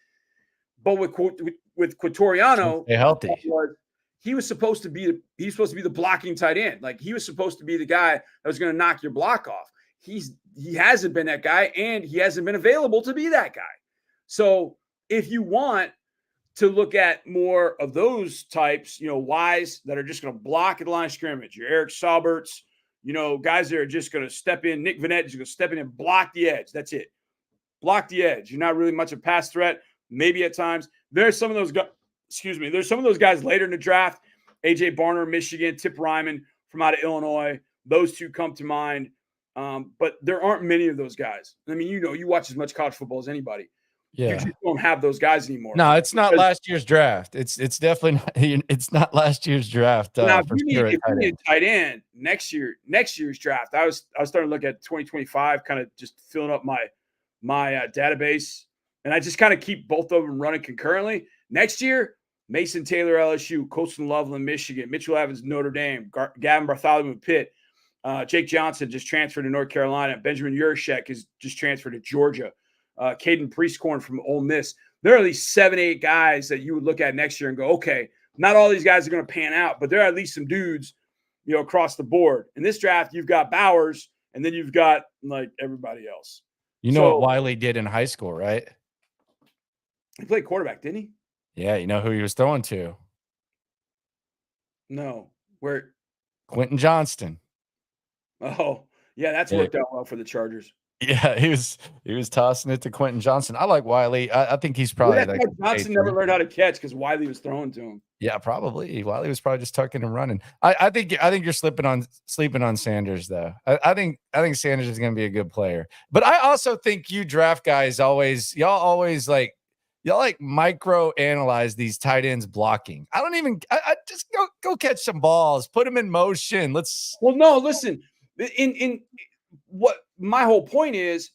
but with Quatoriano, healthy, he was supposed to be the blocking tight end. Like he was supposed to be the guy that was going to knock your block off. He hasn't been that guy, and he hasn't been available to be that guy. So if you want to look at more of those types, Ys that are just going to block at the line of scrimmage, your Eric Sauberts, guys that are just going to step in. Nick Vanette is going to step in and block the edge. That's it. Block the edge. You're not really much of a pass threat. Maybe at times. There's some of those guys. There's some of those guys later in the draft. AJ Barner, Michigan, Tip Ryman from out of Illinois. Those two come to mind. But there aren't many of those guys. I mean, you watch as much college football as anybody. Yeah. You just don't have those guys anymore. No, it's not last year's draft. It's definitely not, it's not last year's draft. Now, if you need a tight end next year's draft, I was starting to look at 2025, kind of just filling up my database, and I just kind of keep both of them running concurrently. Next year, Mason Taylor, LSU, Colston Loveland, Michigan, Mitchell Evans, Notre Dame, Gavin Bartholomew, Pitt, Jake Johnson just transferred to North Carolina, Benjamin Yurshek is just transferred to Georgia. Caden Priestcorn from Ole Miss. There are at least 7-8 guys that you would look at next year and go, okay, not all these guys are going to pan out, but there are at least some dudes, across the board. In this draft, you've got Bowers, and then you've got like everybody else. What Wiley did in high school, right? He played quarterback, didn't he? Yeah, you know who he was throwing to? No. Where? Quentin Johnston. Oh, yeah, that's worked out well for the Chargers. Yeah, he was tossing it to Quentin Johnson. I like Wiley. I think he's probably like Johnson never learned how to catch because Wiley was throwing to him. Yeah, probably. Wiley was probably just tucking and running. I think you're sleeping on Sanders though. I think Sanders is going to be a good player. But I also think you draft guys y'all like micro analyze these tight ends blocking. I just go catch some balls, put them in motion. Well, no, listen. In what my whole point is,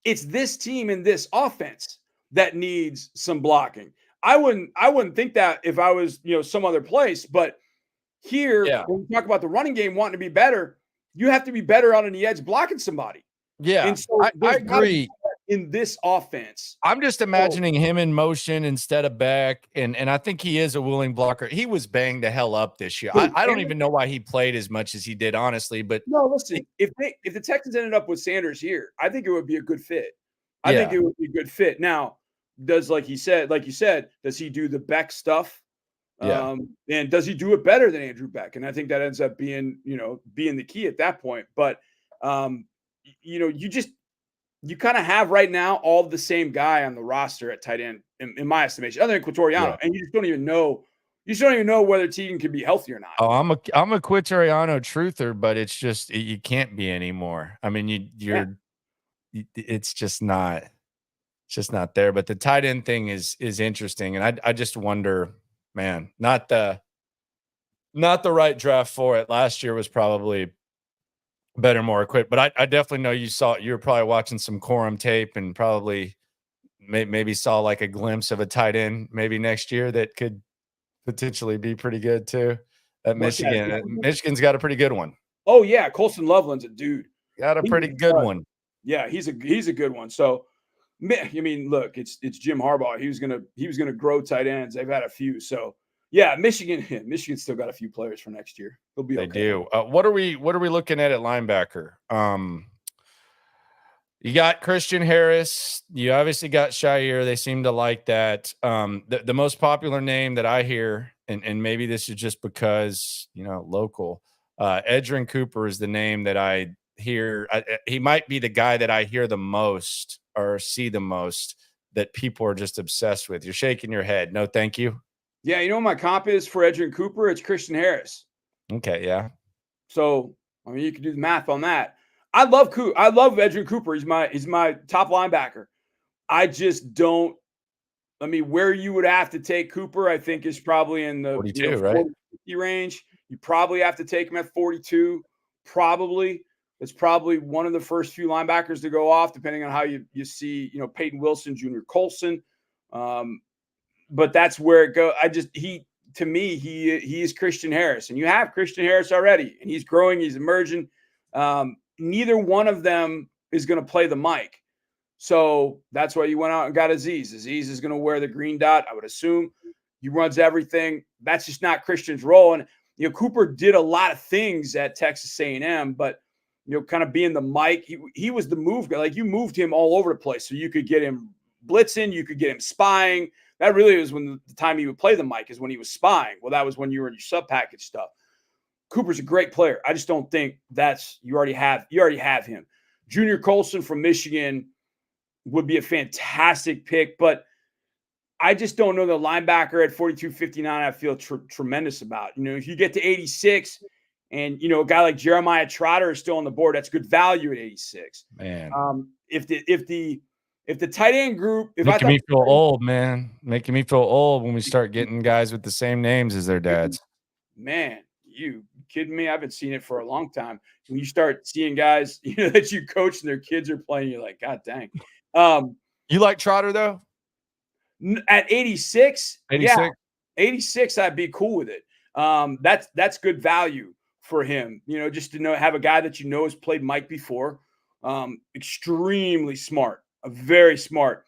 it's this team and this offense that needs some blocking. I wouldn't think that if I was, some other place, but here, when we talk about the running game wanting to be better, you have to be better out on the edge blocking somebody. Yeah, and so I agree. In this offense, I'm just imagining him in motion instead of back, and I think he is a willing blocker. He was banged the hell up this year. I don't even know why he played as much as he did, honestly. But no, listen, if the Texans ended up with Sanders here, I think it would be a good fit. I think it would be a good fit. Now, like you said, does he do the Beck stuff? Yeah. And does he do it better than Andrew Beck? And I think that ends up being the key at that point. But, you kind of have right now all the same guy on the roster at tight end, in my estimation, other than Quatoriano. Yeah. And you just don't even know. You just don't even know whether Teagan can be healthy or not. Oh, I'm a Quitoriano truther, but it's just you can't be anymore. I mean, it's just not there. But the tight end thing is interesting, and I just wonder, man, not the right draft for it. Last year was probably better, more equipped. But I definitely know you were probably watching some Corum tape and probably maybe saw like a glimpse of a tight end maybe next year that could potentially be pretty good too. At Michigan. Michigan's got a pretty good one. Oh yeah, Colston Loveland's a dude. Got a pretty good one. Yeah, he's a good one. So I mean, look, it's Jim Harbaugh. He was gonna grow tight ends. They've had a few. So yeah, Michigan's still got a few players for next year. They'll be okay. They do. What are we looking at linebacker? You got Christian Harris. You obviously got Shire. They seem to like that. The most popular name that I hear, and maybe this is just because, local, Edgerrin Cooper is the name that I hear. He might be the guy that I hear the most or see the most that people are just obsessed with. You're shaking your head. No, thank you. Yeah, you know what my comp is for Edgerrin Cooper? It's Christian Harris. Okay, yeah. So, I mean, you can do the math on that. I love Edgerrin Cooper. He's my top linebacker. I just don't. I mean, where you would have to take Cooper, I think, is probably in the 42, right? 40 range. You probably have to take him at 42. Probably. It's probably one of the first few linebackers to go off, depending on how you see, Peyton Wilson, Junior Colson. But that's where it goes. To me, he is Christian Harris, and you have Christian Harris already, and he's growing, he's emerging. Neither one of them is going to play the mic. So that's why you went out and got Aziz. Aziz is going to wear the green dot, I would assume. He runs everything. That's just not Christian's role. And, Cooper did a lot of things at Texas A&M, but, kind of being the mic, he was the move guy. Like, you moved him all over the place. So you could get him blitzing, you could get him spying. That really was when the time he would play the mic is when he was spying. Well, that was when you were in your sub package stuff. Cooper's a great player. I just don't think you already have him. Junior Colson from Michigan would be a fantastic pick, but I just don't know the linebacker at 42.59 I feel tremendous about. If you get to 86 and, a guy like Jeremiah Trotter is still on the board, that's good value at 86. Man. If the tight end group, making me feel old, man. Making me feel old when we start getting guys with the same names as their dads. Man, you kidding me? I've been seeing it for a long time. When you start seeing guys, that you coach and their kids are playing, you're like, God dang. You like Trotter though? At 86, 86? Yeah, 86, I'd be cool with it. That's good value for him. Just to have a guy that has played Mike before. Extremely smart, very smart.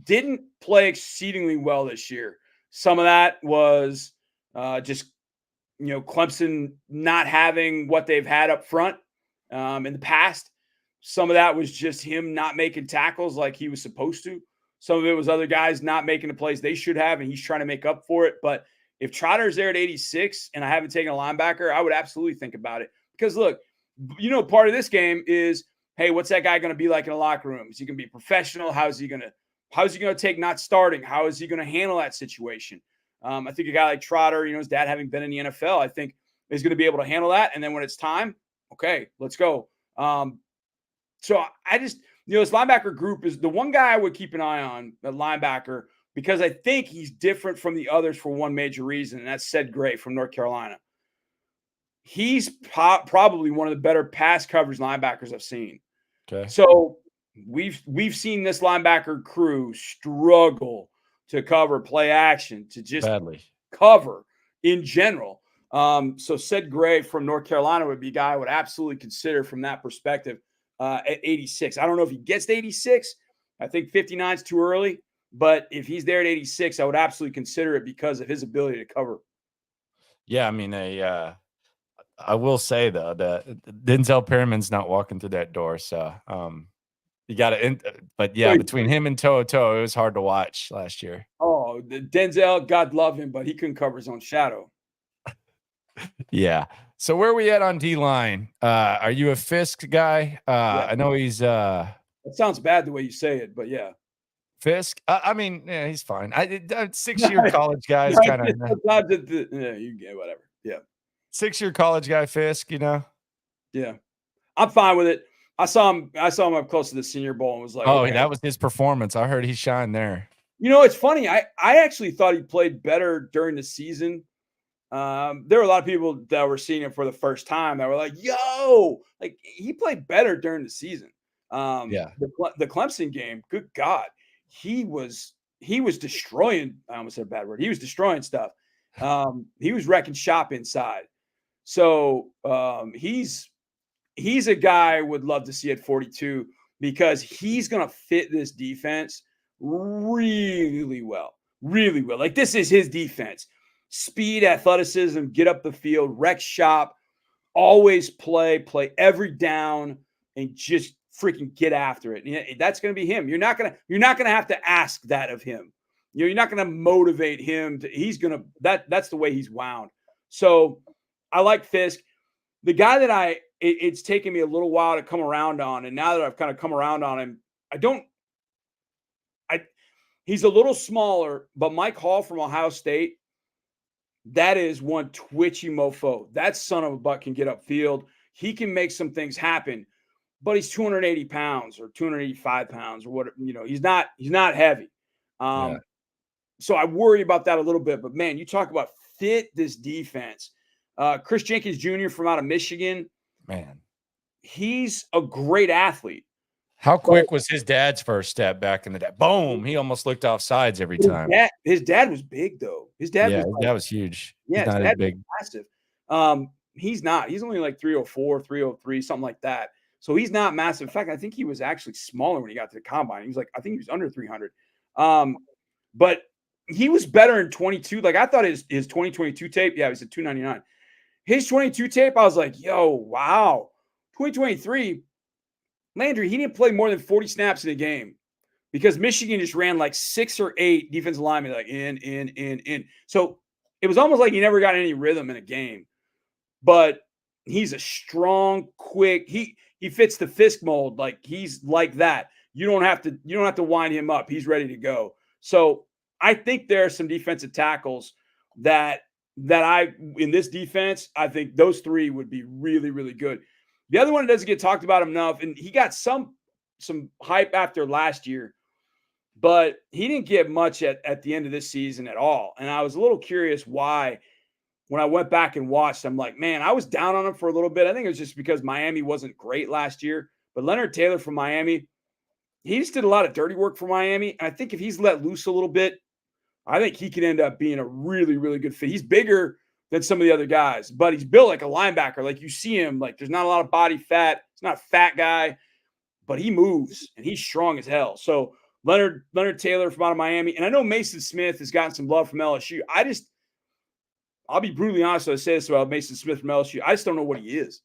Didn't play exceedingly well this year. Some of that was just Clemson not having what they've had up front in the past. Some of that was just him not making tackles like he was supposed to. Some of it was other guys not making the plays they should have, and he's trying to make up for it. But if Trotter's there at 86 and I haven't taken a linebacker, I would absolutely think about it. Because, look, part of this game is, hey, what's that guy going to be like in a locker room? Is he going to be professional? How's he going to take not starting? How is he going to handle that situation? I think a guy like Trotter, his dad having been in the NFL, I think is going to be able to handle that. And then when it's time, okay, let's go. So I just, this linebacker group is the one guy I would keep an eye on, the linebacker, because I think he's different from the others for one major reason, and that's Ced Gray from North Carolina. He's probably one of the better pass coverage linebackers I've seen. Okay. So we've seen this linebacker crew struggle to cover play action, to just badly cover in general. So Ced Gray from North Carolina would be a guy I would absolutely consider from that perspective at 86. I don't know if he gets to 86. I think 59 is too early. But if he's there at 86, I would absolutely consider it because of his ability to cover. Yeah, I mean, I will say, though, that Denzel Perriman's not walking through that door. So you got to – but, yeah, between him and To'o, it was hard to watch last year. Oh, Denzel, God love him, but he couldn't cover his own shadow. Yeah. So where are we at on D-line? Are you a Fisk guy? I know he's It sounds bad the way you say it, but yeah. Fisk. I mean, yeah, he's fine. 6-year college guys kind of. Yeah, you get whatever. Yeah. 6-year college guy Fisk, Yeah. I'm fine with it. I saw him up close to the Senior Bowl and was like, oh, okay. that was his performance. I heard he shined there. It's funny. I actually thought he played better during the season. There were a lot of people that were seeing him for the first time that were like, yo, like he played better during the season. Yeah. The Clemson game, good God, he was destroying. I almost said a bad word. He was destroying stuff. He was wrecking shop inside. So he's a guy I would love to see at 42 because he's going to fit this defense really well. Really well. Like this is his defense. Speed, athleticism, get up the field, wreck shop, always play every down, and just freaking get after it. And that's going to be him. You're not going to have to ask that of him. You're not going to motivate him. That's the way he's wound. So I like Fisk. The guy that it's taken me a little while to come around on, and now that I've kind of come around on him, he's a little smaller, but Mike Hall from Ohio State, that is one twitchy mofo. That son of a butt can get upfield. He can make some things happen, but he's 280 pounds or 285 pounds or what, he's not heavy. So I worry about that a little bit, but man, you talk about fit this defense. Chris Jenkins Jr. from out of Michigan, man, he's a great athlete. How quick was his dad's first step back in the day? Boom. He almost looked off sides every time. His dad was big, though. His dad was huge. Yeah, he's not as big. Massive. He's not. He's only like 304, 303, something like that. So he's not massive. In fact, I think he was actually smaller when he got to the combine. He was like, I think he was under 300. But he was better in 22. Like I thought his 2022 tape, he was at 299. His 22 tape, I was like, yo, wow. 2023, Landry, he didn't play more than 40 snaps in a game because Michigan just ran like 6 or 8 defensive linemen, like in. So it was almost like he never got any rhythm in a game. But he's a strong, quick. He fits the Fisk mold. Like he's like that. You don't have to wind him up. He's ready to go. So I think there are some defensive tackles that in this defense, I think those 3 would be really, really good. The other one that doesn't get talked about enough, and he got some hype after last year, but he didn't get much at the end of this season at all. And I was a little curious why. When I went back and watched, I'm like, man, I was down on him for a little bit. I think it was just because Miami wasn't great last year. But Leonard Taylor from Miami, he just did a lot of dirty work for Miami. And I think if he's let loose a little bit, I think he could end up being a really, really good fit. He's bigger than some of the other guys, but he's built like a linebacker. Like you see him, like there's not a lot of body fat. He's not a fat guy, but he moves and he's strong as hell. So Leonard Taylor from out of Miami. And I know Mason Smith has gotten some love from LSU. I'll be brutally honest when I say this about Mason Smith from LSU. I just don't know what he is.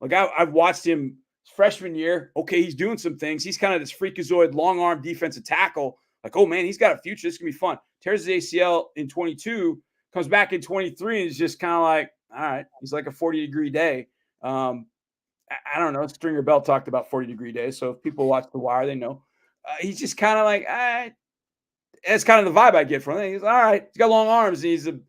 Like I've watched him freshman year. Okay, he's doing some things. He's kind of this freakazoid, long arm defensive tackle. Like, oh man, he's got a future. This is gonna be fun. Tears his ACL in 22, comes back in 23, and is just kind of like, all right, he's like a 40-degree day. I don't know. Stringer Bell talked about 40-degree days. So if people watch The Wire, they know. He's just kind of like, all right. That's kind of the vibe I get from him. He's all right. He's got long arms. And he's a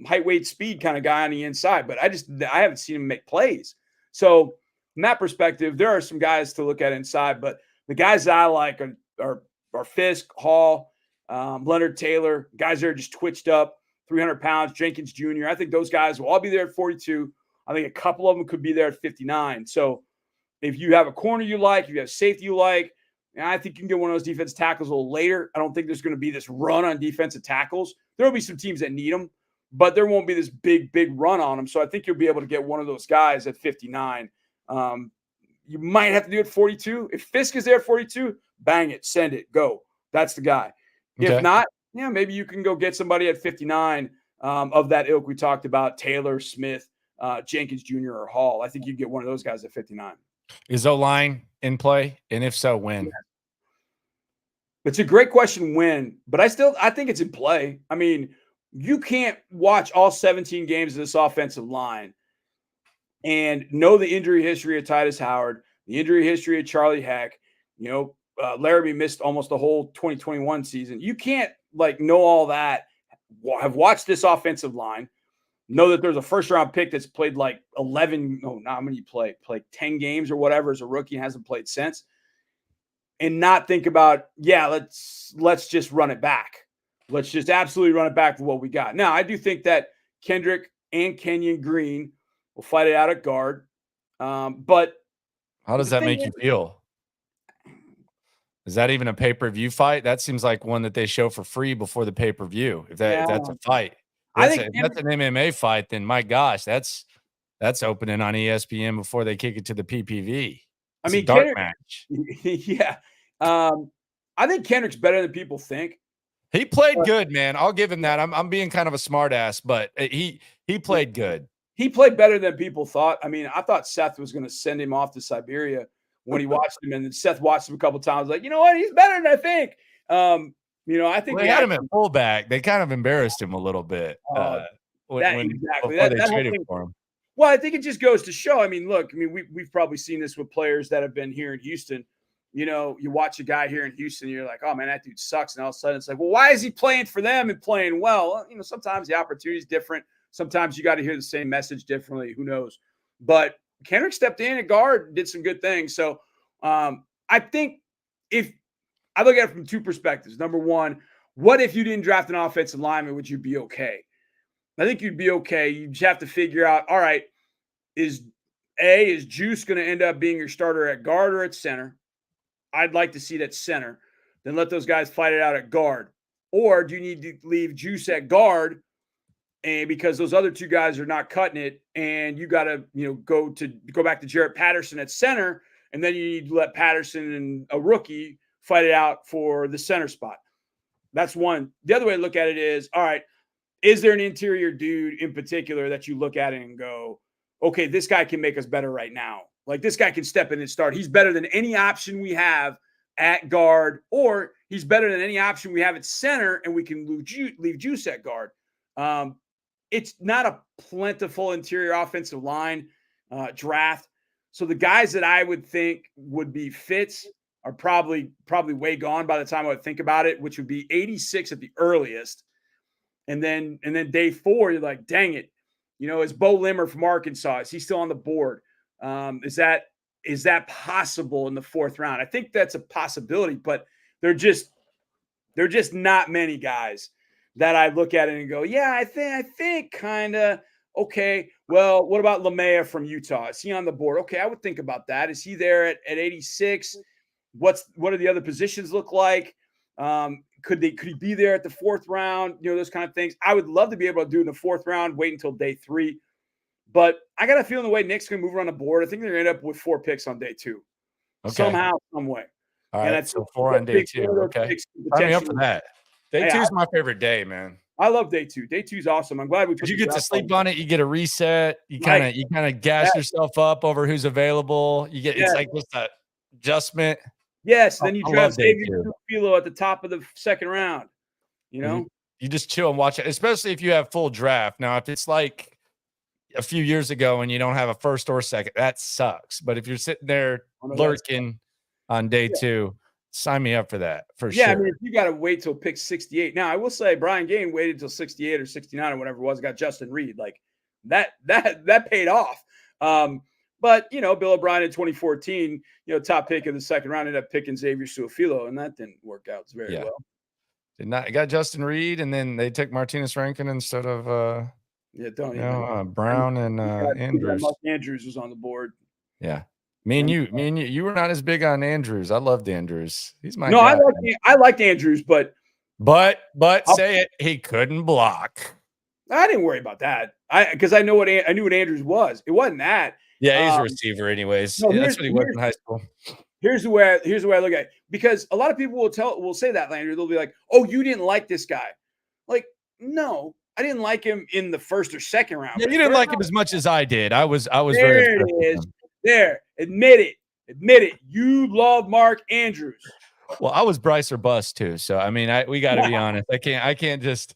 height, weight, speed kind of guy on the inside. But I haven't seen him make plays. So from that perspective, there are some guys to look at inside. But the guys that I like are Fisk, Hall, Leonard Taylor, guys that are just twitched up, 300 pounds, Jenkins Jr. I think those guys will all be there at 42. I think a couple of them could be there at 59. So if you have a corner you like, if you have safety you like, I think you can get one of those defensive tackles a little later. I don't think there's going to be this run on defensive tackles. There will be some teams that need them, but there won't be this big run on them. So I think you'll be able to get one of those guys at 59. You might have to do it 42. If Fisk is there at 42, bang it, send it, go. That's the guy. Okay. If not, maybe you can go get somebody at 59 of that ilk we talked about, Taylor, Smith, Jenkins Jr. or Hall. I think you get one of those guys at 59. Is O-line in play? And if so, when? It's a great question when, but I think it's in play. I mean, you can't watch all 17 games of this offensive line and know the injury history of Titus Howard, the injury history of Charlie Heck. Laramie missed almost the whole 2021 season. You can't know all that, have watched this offensive line, know that there's a first round pick that's played 11, not many play 10 games or whatever as a rookie and hasn't played since, and not think about, let's just run it back. Let's just absolutely run it back for what we got. Now, I do think that Kendrick and Kenyon Green will fight it out at guard. But how does that make you feel? Is that even a pay-per-view fight? That seems like one that they show for free before the pay-per-view. If that's a fight, if that's an MMA fight, then my gosh, that's opening on ESPN before they kick it to the PPV. It's a dark match. Yeah. I think Kendrick's better than people think. He played good, man. I'll give him that. I'm being kind of a smart ass, but he played good. He played better than people thought. I mean, I thought Seth was going to send him off to Siberia when he watched him, and then Seth watched him a couple times. Like, you know what? He's better than I think. I think they had him at fullback. They kind of embarrassed him a little bit before they traded for him. Well, I think it just goes to show. I mean, look, we've probably seen this with players that have been here in Houston. You watch a guy here in Houston, you're like, oh man, that dude sucks. And all of a sudden it's like, well, why is he playing for them and playing well? Sometimes the opportunity is different. Sometimes you got to hear the same message differently. Who knows? But Kendrick stepped in at guard, did some good things. So I think if I look at it from two perspectives. Number one, what if you didn't draft an offensive lineman? Would you be okay? I think you'd be okay. You just have to figure out, all right, is Juice going to end up being your starter at guard or at center? I'd like to see it at center. Then let those guys fight it out at guard. Or do you need to leave Juice at guard, and because those other two guys are not cutting it, and you got to go back to Jarrett Patterson at center, and then you need to let Patterson and a rookie fight it out for the center spot. That's one. The other way to look at it is, all right, is there an interior dude in particular that you look at it and go, okay, this guy can make us better right now. Like, this guy can step in and start. He's better than any option we have at guard, or he's better than any option we have at center, and we can leave Juice at guard. It's not a plentiful interior offensive line draft. So the guys that I would think would be fits are probably way gone by the time I would think about it, which would be 86 at the earliest. And then day 4, you're like, dang it. Is Bo Limmer from Arkansas? Is he still on the board? Is that possible in the 4th round? I think that's a possibility, but they're just not many guys that I look at it and go, yeah, I think kind of okay. Well, what about LaMea from Utah? Is he on the board? Okay, I would think about that. Is he there at 86? What do the other positions look like? Could he be there at the 4th round? Those kind of things. I would love to be able to do in the 4th round, wait until day 3. But I got a feeling the way Nick's going to move around the board, I think they're going to end up with 4 picks on day 2. Okay. Somehow, some way. All right, so 4 on day 2. Okay. Sign me up for that. Day 2 is my favorite day, man. I love day 2. Day 2 is awesome. I'm glad we put you get to sleep on it. You get a reset. You kind of gas yourself up over who's available. You get it's like just that adjustment. Yes, then you draft Xavier Philo at the top of the 2nd round. You just chill and watch it, especially if you have full draft. Now, if it's like a few years ago and you don't have a 1st or 2nd, that sucks. But if you're sitting there lurking on day 2, sign me up for that for sure. Yeah, I mean, if you got to wait till pick 68. Now, I will say Brian Gaine waited till 68 or 69 or whatever it was, got Justin Reed. Like that paid off. But, Bill O'Brien in 2014, top pick of the 2nd round, ended up picking Xavier Su'a-Filo, and that didn't work out very well. Did not. Got Justin Reed, and then they took Martinez Rankin instead of Brown and Andrews. Mark Andrews was on the board. Yeah. Me and you were not as big on Andrews. I loved Andrews. He's my guy. I liked Andrews, but say it, he couldn't block. I didn't worry about that. Because I knew what Andrews was. It wasn't that. Yeah, he's a receiver anyways. That's what he was in high school. Here's the way I look at it. Because a lot of people will say that, Landry. They'll be like, "Oh, you didn't like this guy." Like, no, I didn't like him in the 1st or 2nd round. Yeah, you didn't like him as much as I did. I was there very it is. There. Admit it. You love Mark Andrews. Well, I was Bryce or bust too. So I mean, we got to be honest. I can't just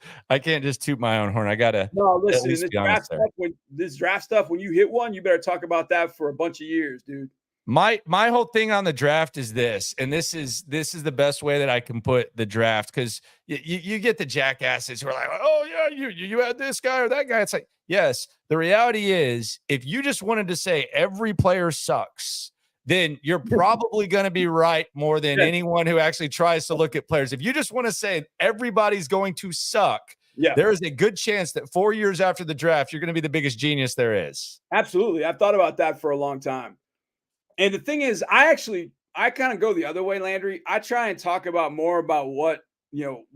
toot my own horn. I got to at least be honest there. This draft stuff, when you hit one, you better talk about that for a bunch of years, dude. My whole thing on the draft is this, and this is the best way that I can put the draft, because you get the jackasses who are like, oh yeah, you had this guy or that guy. It's like, yes, the reality is, if you just wanted to say every player sucks, then you're probably going to be right more than anyone who actually tries to look at players. If you just want to say everybody's going to suck, there is a good chance that 4 years after the draft, you're going to be the biggest genius there is. Absolutely. I've thought about that for a long time. And the thing is, I kind of go the other way, Landry. I try and talk about more about what,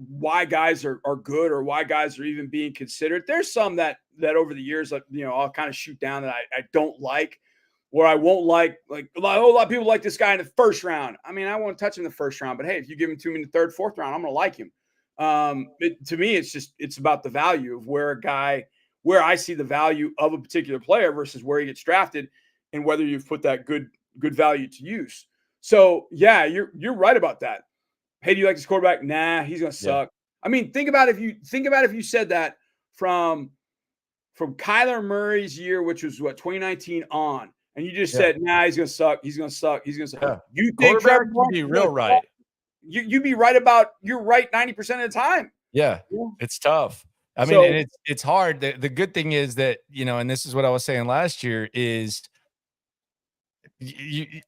why guys are good, or why guys are even being considered. There's some that over the years, I'll kind of shoot down that I don't like, where I won't like a lot of people like this guy in the first round. I mean, I won't touch him in the first round, but hey, if you give him to me in the third, fourth round, I'm going to like him. To me, it's about the value of where I see the value of a particular player versus where he gets drafted, and whether you've put that good value to use. So yeah, you're right about that. Hey, do you like this quarterback? Nah, he's going to suck. I mean, think about if you said that from Kyler Murray's year, which was 2019 on, and you just said, nah, he's going to suck. He's going to suck. He's going to suck. Yeah. You think Trevor would be real right. You'd be right you're right 90% of the time. Yeah. It's tough. I mean, and it's hard. The good thing is that, and this is what I was saying last year, is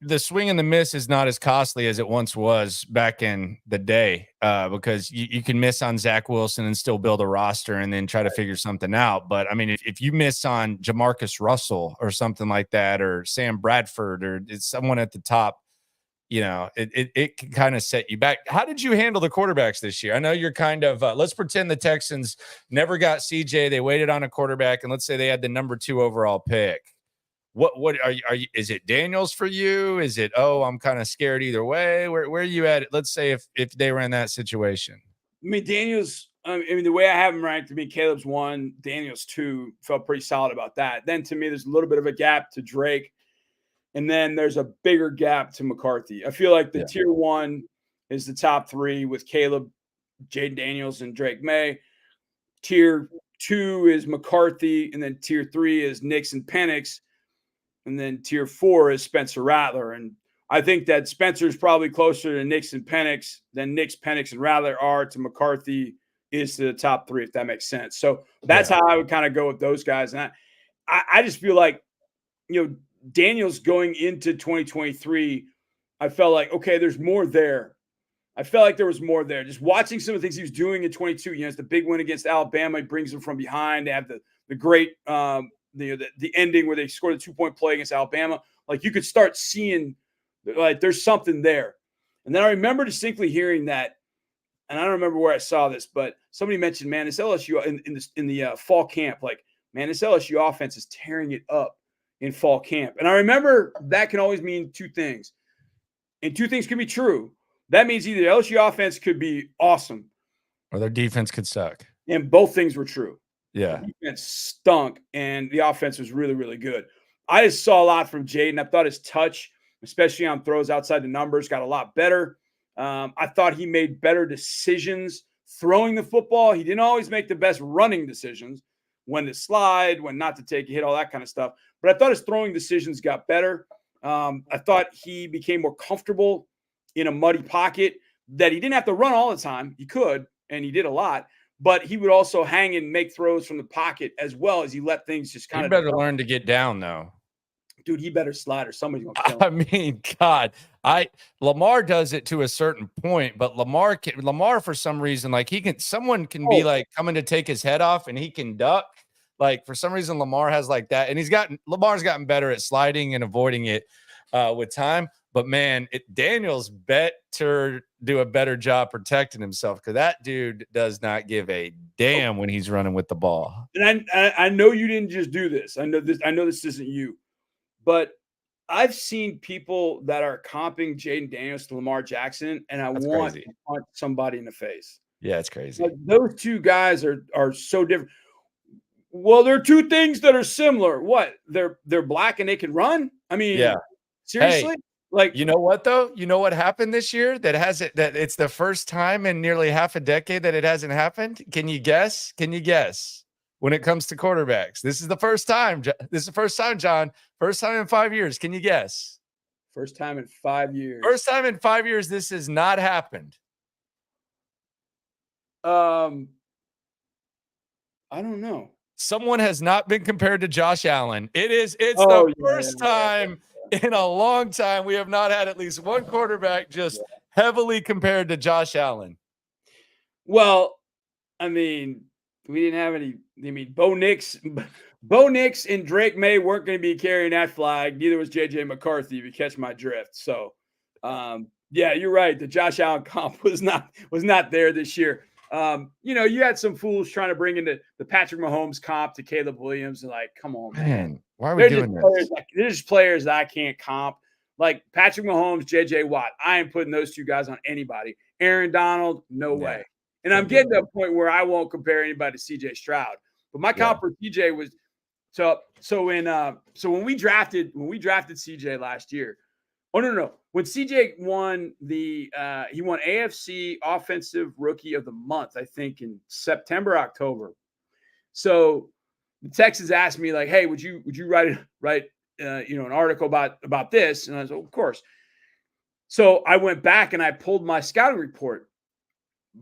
the swing and the miss is not as costly as it once was back in the day, because you can miss on Zach Wilson and still build a roster and then try to figure something out. But I mean, if you miss on Jamarcus Russell or something like that, or Sam Bradford, or it's someone at the top, it can kind of set you back. How did you handle the quarterbacks this year? I know you're kind of, let's pretend the Texans never got CJ. They waited on a quarterback, and let's say they had the number 2 overall pick. What are you? Is it Daniels for you? Is it, I'm kind of scared either way? Where are you at? Let's say if they were in that situation. I mean, Daniels, the way I have him ranked, to me, Caleb's 1, Daniels 2, felt pretty solid about that. Then to me, there's a little bit of a gap to Drake, and then there's a bigger gap to McCarthy. I feel like the tier 1 is the top 3 with Caleb, Jaden Daniels, and Drake May. Tier 2 is McCarthy, and then tier 3 is Nix and Penix. And then tier 4 is Spencer Rattler. And I think that Spencer is probably closer to Nix and Penix than Nix, Penix, and Rattler are to McCarthy is to the top 3, if that makes sense. So that's how I would kind of go with those guys. And I just feel like, Daniels going into 2023, I felt like, okay, there's more there. I felt like there was more there. Just watching some of the things he was doing in 22, it's the big win against Alabama. He brings them from behind. They have the great the ending where they scored a 2-point play against Alabama. Like, you could start seeing, like, there's something there. And then I remember distinctly hearing that, and I don't remember where I saw this, but somebody mentioned, man, this LSU in the fall camp, like, man, this LSU offense is tearing it up in fall camp. And I remember that can always mean 2 things. And 2 things can be true. That means either the LSU offense could be awesome, or their defense could suck. And both things were true. Yeah. The defense stunk, and the offense was really, really good. I just saw a lot from Jaden. I thought his touch, especially on throws outside the numbers, got a lot better. I thought he made better decisions throwing the football. He didn't always make the best running decisions, when to slide, when not to take a hit, all that kind of stuff. But I thought his throwing decisions got better. I thought he became more comfortable in a muddy pocket, that he didn't have to run all the time. He could, and he did a lot. But he would also hang and make throws from the pocket, as well as he let things just kind of. You better learn to get down, though. Dude, he better slide, or somebody's going to kill him. I mean, God, Lamar does it to a certain point, but Lamar, for some reason, like, someone can be like coming to take his head off, and he can duck. Like, for some reason, Lamar has like that, and Lamar's gotten better at sliding and avoiding it with time. But man, Daniels better do a better job protecting himself, because that dude does not give a damn when he's running with the ball. And I know you didn't just do this. I know this isn't you, but I've seen people that are comping Jaden Daniels to Lamar Jackson, and I want to punch somebody in the face. Yeah, it's crazy. Like, those 2 guys are so different. Well, there are 2 things that are similar. What? They're black and they can run. I mean, seriously. Hey, Like, you know what though? You know what happened this year that it's the first time in nearly half a decade that it hasn't happened? Can you guess? When it comes to quarterbacks? This is the first time. This is the first time, John. First time in 5 years. Can you guess? first time in 5 years. First time in 5 years this has not happened. I don't know. Someone has not been compared to Josh Allen. It's Oh, the first time in a long time we have not had at least one quarterback just heavily compared to Josh Allen. Well, I mean, we didn't have any. I mean, Bo Nix and Drake May weren't going to be carrying that flag. Neither was JJ McCarthy, if you catch my drift. So, yeah, you're right. The Josh Allen comp was not there this year. You had some fools trying to bring in the Patrick Mahomes comp to Caleb Williams, and like, come on, man. Why are we doing this? There's just players that I can't comp. Like Patrick Mahomes, JJ Watt. I ain't putting those two guys on anybody. Aaron Donald, no way. And I'm getting to a point where I won't compare anybody to CJ Stroud. But my comp for CJ was so when we drafted CJ last year. Oh no. When CJ won he won AFC Offensive Rookie of the Month, I think in September, October. So the Texans asked me like, "Hey, would you write an article about this?" And I was like, "Of course." So I went back and I pulled my scouting report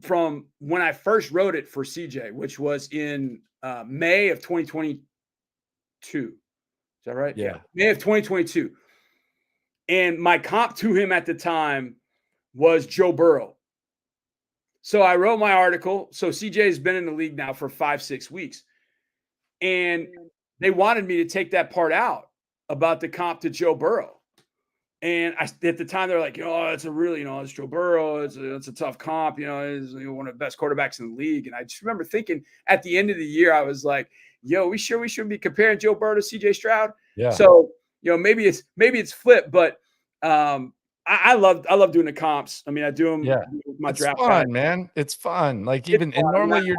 from when I first wrote it for CJ, which was in May of 2022. Is that right? Yeah. May of 2022. And my comp to him at the time was Joe Burrow. So I wrote my article. So CJ has been in the league now for 5-6 weeks. And they wanted me to take that part out about the comp to Joe Burrow. And at the time, they're like, it's a really, it's Joe Burrow. It's a tough comp. He's one of the best quarterbacks in the league. And I just remember thinking at the end of the year, I was like, we shouldn't be comparing Joe Burrow to CJ Stroud. Yeah. So, maybe it's flipped, but I love doing the comps. I mean, I do them. Yeah. With my it's draft fun, guys. man. It's fun. Like and normally you're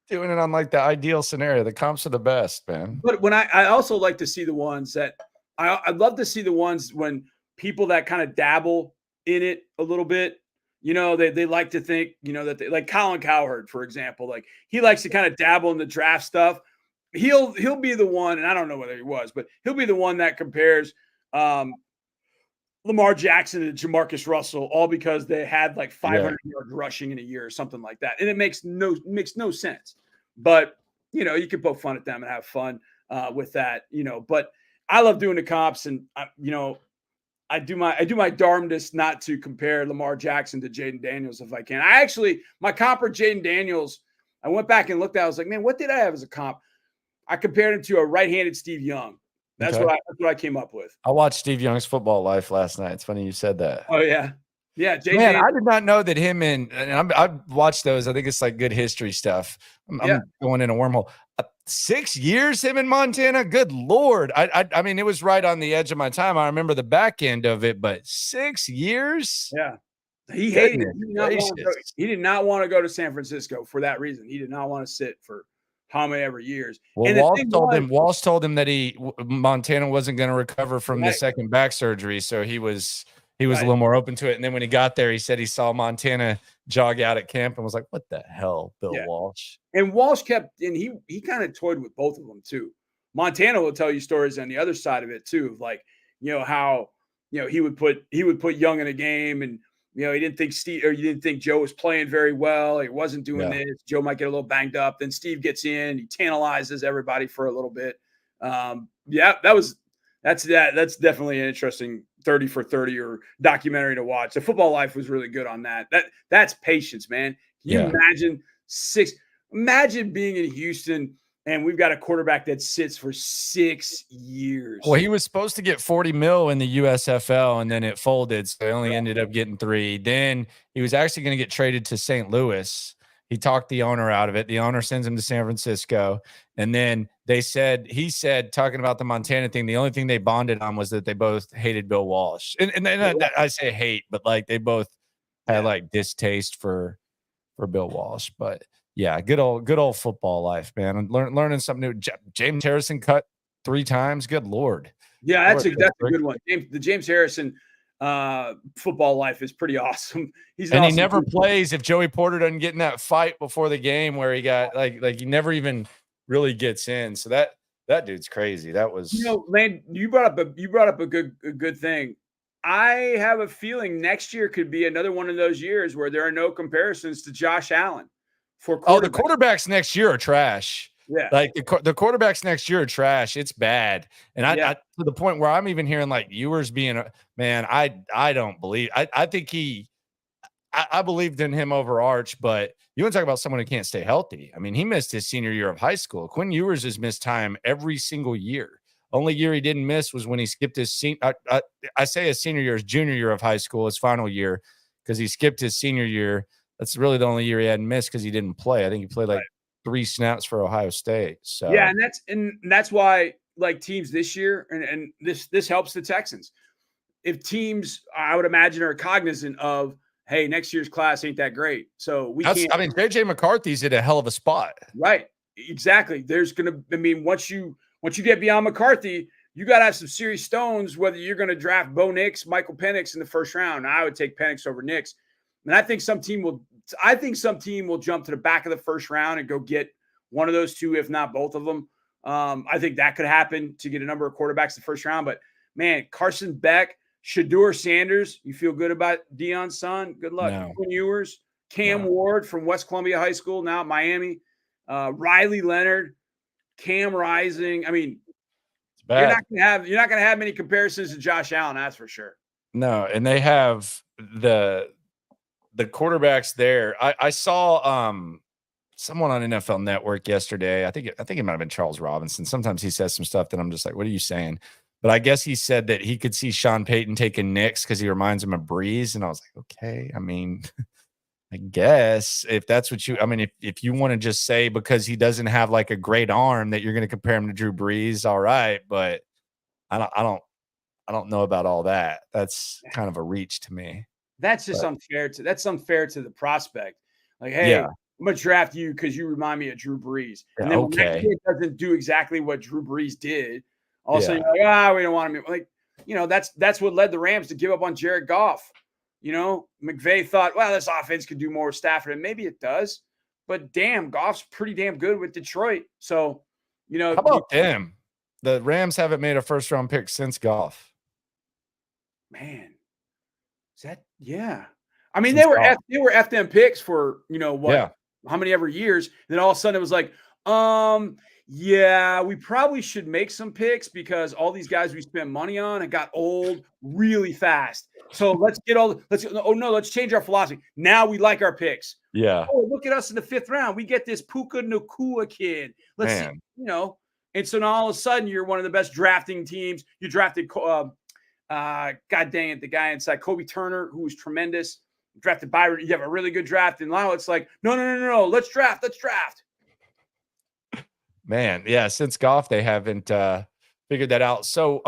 doing it on like the ideal scenario. The comps are the best, man. But when I also like to see the ones that I'd love to see the ones when people that kind of dabble in it a little bit, they like to think, that they like Colin Cowherd, for example, like he likes to kind of dabble in the draft stuff. He'll be the one, and I don't know whether he was, but he'll be the one that compares Lamar Jackson to Jamarcus Russell, all because they had like 500 yards rushing in a year or something like that. And it makes no sense. But, you can poke fun at them and have fun with that, but I love doing the comps, and I do my darndest not to compare Lamar Jackson to Jaden Daniels if I can. My comp for Jaden Daniels, I went back and looked at it. I was like, man, what did I have as a comp? I compared him to a right-handed Steve Young. That's what I came up with. I watched Steve Young's Football Life last night. It's funny you said that. Oh yeah. Yeah. Man, I did not know that him and I've watched those. I think it's like good history stuff. I'm going in a wormhole. 6 years him in Montana. Good Lord. I mean, it was right on the edge of my time. I remember the back end of it, but 6 years. Yeah. He hated it. He did not want to go to San Francisco for that reason. He did not want to sit for how many ever years. Well, Walsh told him that Montana wasn't going to recover from the second back surgery, so he was a little more open to it. And then when he got there, he said he saw Montana jog out at camp and was like, "What the hell, Bill Walsh?" And Walsh he kind of toyed with both of them too. Montana will tell you stories on the other side of it too, of like how he would put Young in a game, and he didn't think Joe was playing very well. He wasn't doing this. Joe might get a little banged up. Then Steve gets in. He tantalizes everybody for a little bit. That's definitely an interesting 30 for 30 or documentary to watch. The Football Life was really good on that. That's patience, man. Can you imagine being in Houston and we've got a quarterback that sits for 6 years. Well, he was supposed to get $40 million in the USFL, and then it folded, so he only ended up getting $3 million. Then he was actually going to get traded to St. Louis. He talked the owner out of it. The owner sends him to San Francisco, and then he said, talking about the Montana thing, the only thing they bonded on was that they both hated Bill Walsh. And I say hate, but like they both had like distaste for Bill Walsh, but. Yeah, good old Football Life, man. And learning something new. James Harrison cut 3 times. Good Lord. Yeah, that's a good one. The James Harrison. football life is pretty awesome. He's and he awesome never dude. plays if Joey Porter doesn't get in that fight before the game where he got like he never even really gets in. So that dude's crazy. That was Lane, you brought up a good thing. I have a feeling next year could be another one of those years where there are no comparisons to Josh Allen for the quarterbacks next year are trash. Yeah. Like the quarterbacks next year are trash. It's bad. And I to the point where I'm even hearing like Ewers being a man. I don't believe I think I believed in him over Arch, but you want to talk about someone who can't stay healthy. I mean, he missed his senior year of high school. Quinn Ewers has missed time every single year. Only year he didn't miss was when he skipped his I say his senior year, his junior year of high school, his final year, because he skipped his senior year. That's really the only year he hadn't missed because he didn't play. I think he played like 3 snaps for Ohio State. So yeah, and that's why like teams this year, and this helps the Texans. If teams, I would imagine, are cognizant of, hey, next year's class ain't that great, so we can't. I mean, JJ McCarthy's at a hell of a spot. Right, exactly. There's gonna, I mean, once you get beyond McCarthy, you got to have some serious stones. Whether you're going to draft Bo Nix, Michael Penix in the first round, I would take Penix over Nix, and I think some team will. I think some team will jump to the back of the first round and go get one of those two, if not both of them. I think that could happen to get a number of quarterbacks in the first round. But man, Carson Beck, Shedeur Sanders, you feel good about Deion's son? Good luck. No. Quinn Ewers, Cam Ward from West Columbia High School, now at Miami, Riley Leonard, Cam Rising. I mean, you're not gonna have many comparisons to Josh Allen, that's for sure. No, and they have the quarterbacks there. I saw someone on NFL Network yesterday. I think it might have been Charles Robinson. Sometimes he says some stuff that I'm just like, what are you saying? But I guess he said that he could see Sean Payton taking Nix because he reminds him of Breeze. And I was like, okay, I mean, I guess if that's what if you want to just say because he doesn't have like a great arm that you're going to compare him to Drew Brees, all right. But I don't know about all that. That's kind of a reach to me. That's just unfair to the prospect. Like, hey, I'm gonna draft you because you remind me of Drew Brees. And then when that kid doesn't do exactly what Drew Brees did, all of a sudden you're like, we don't want him. Like, that's what led the Rams to give up on Jared Goff. McVay thought, well, this offense could do more with Stafford, and maybe it does. But damn, Goff's pretty damn good with Detroit. So, how about them? The Rams haven't made a first round pick since Goff. Man. Is that I mean, they were FDM picks for how many ever years. And then all of a sudden it was like, we probably should make some picks because all these guys we spent money on and got old really fast. So let's change our philosophy. Now we like our picks. Yeah. Oh, look at us in the 5th round. We get this Puka Nacua kid. Let's see, and so now all of a sudden you're one of the best drafting teams. You drafted God dang it, the guy inside, Kobe Turner, who was tremendous. Drafted Byron. You have a really good draft. And now it's like, no. Let's draft. Man, yeah, since Goff, they haven't figured that out. So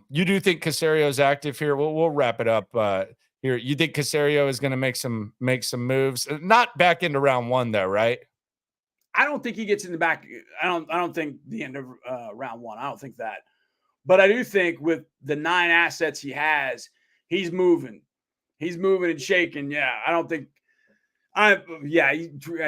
you do think Casario's active here? We'll wrap it up here. You think Casario is going to make some moves? Not back into round 1, though, right? I don't think he gets in the back. I don't think the end of round 1. I don't think that. But I do think with the 9 assets he has, he's moving. He's moving and shaking. Yeah, I think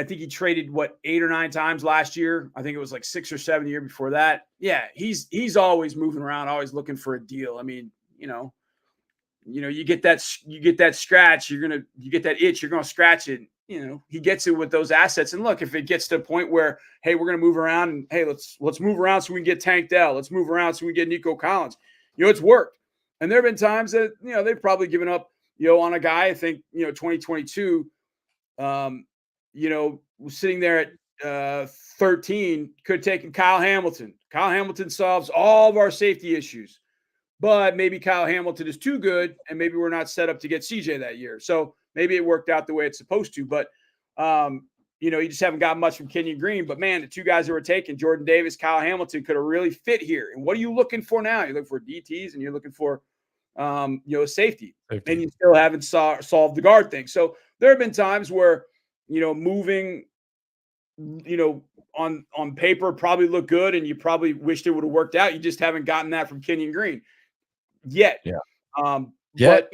he traded 8 or 9 times last year. I think it was like 6 or 7 the year before that. Yeah, he's always moving around, always looking for a deal. I mean, you get that scratch, you get that itch, you're gonna scratch it. He gets it with those assets. And look, if it gets to a point where, hey, we're gonna move around and hey, let's move around so we can get Tank Dell. Let's move around so we can get Nico Collins. It's worked. And there have been times that they've probably given up, on a guy. I think 2022, sitting there at 13, could have taken Kyle Hamilton. Kyle Hamilton solves all of our safety issues. But maybe Kyle Hamilton is too good, and maybe we're not set up to get CJ that year. So maybe it worked out the way it's supposed to. But, you just haven't got much from Kenyon Green. But, man, the 2 guys that were taken, Jordan Davis, Kyle Hamilton, could have really fit here. And what are you looking for now? You're looking for DTs, and you're looking for, safety. And you still haven't solved the guard thing. So there have been times where, moving, on paper probably looked good, and you probably wished it would have worked out. You just haven't gotten that from Kenyon Green yet. Yeah. Yeah. But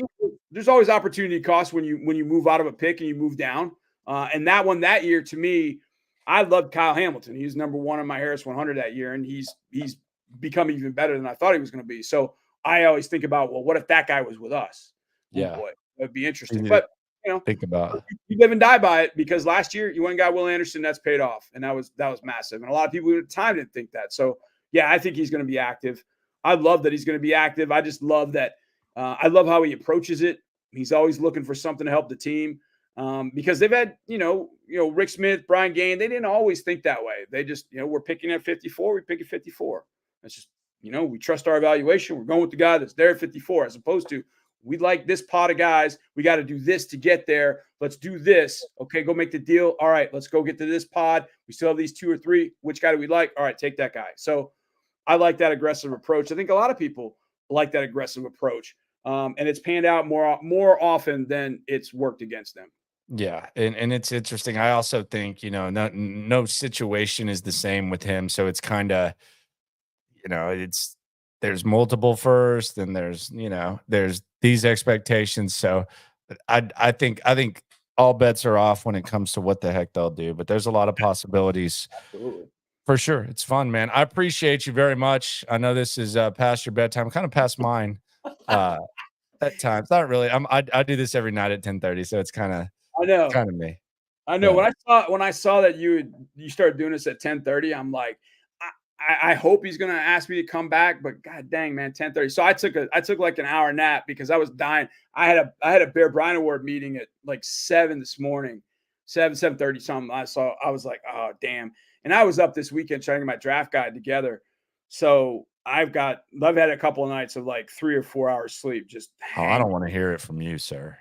there's always opportunity cost when you move out of a pick and you move down. And that year, to me, I loved Kyle Hamilton. He was number 1 on my Harris 100 that year, and he's become even better than I thought he was going to be. So I always think about, well, what if that guy was with us? Oh boy, that'd be interesting. But think about you live and die by it, because last year you went and got Will Anderson. That's paid off, and that was massive. And a lot of people at the time didn't think that. So yeah, I think he's going to be active. I love that he's going to be active. I just love that. I love how he approaches it. He's always looking for something to help the team, because they've had Rick Smith, Brian Gaine. They didn't always think that way. They just we're picking at 54. We pick at 54. That's just we trust our evaluation. We're going with the guy that's there at 54, as opposed to, we like this pot of guys. We got to do this to get there. Let's do this. Okay, go make the deal. All right, let's go get to this pod. We still have these 2 or 3. Which guy do we like? All right, take that guy. So I like that aggressive approach. I think a lot of people like that aggressive approach. And it's panned out more often than it's worked against them. Yeah, and it's interesting. I also think, no situation is the same with him. So it's kind of, there's multiple first, and there's these expectations. So I think all bets are off when it comes to what the heck they'll do, but there's a lot of possibilities. Absolutely. For sure. It's fun, man. I appreciate you very much. I know this is past your bedtime, kind of past mine. At times, not really. I do this every night at 10:30, so it's kind of me. I know. Yeah. When I saw that you started doing this at 10:30, I'm like, I hope he's gonna ask me to come back, but god dang, man, 10:30. So I took like an hour nap because I was dying. I had a Bear Bryant Award meeting at like 7 this morning, 7:30 something. I was like, oh damn. And I was up this weekend trying to get my draft guide together. So I've had a couple of nights of like 3 or 4 hours sleep. I don't want to hear it from you, sir.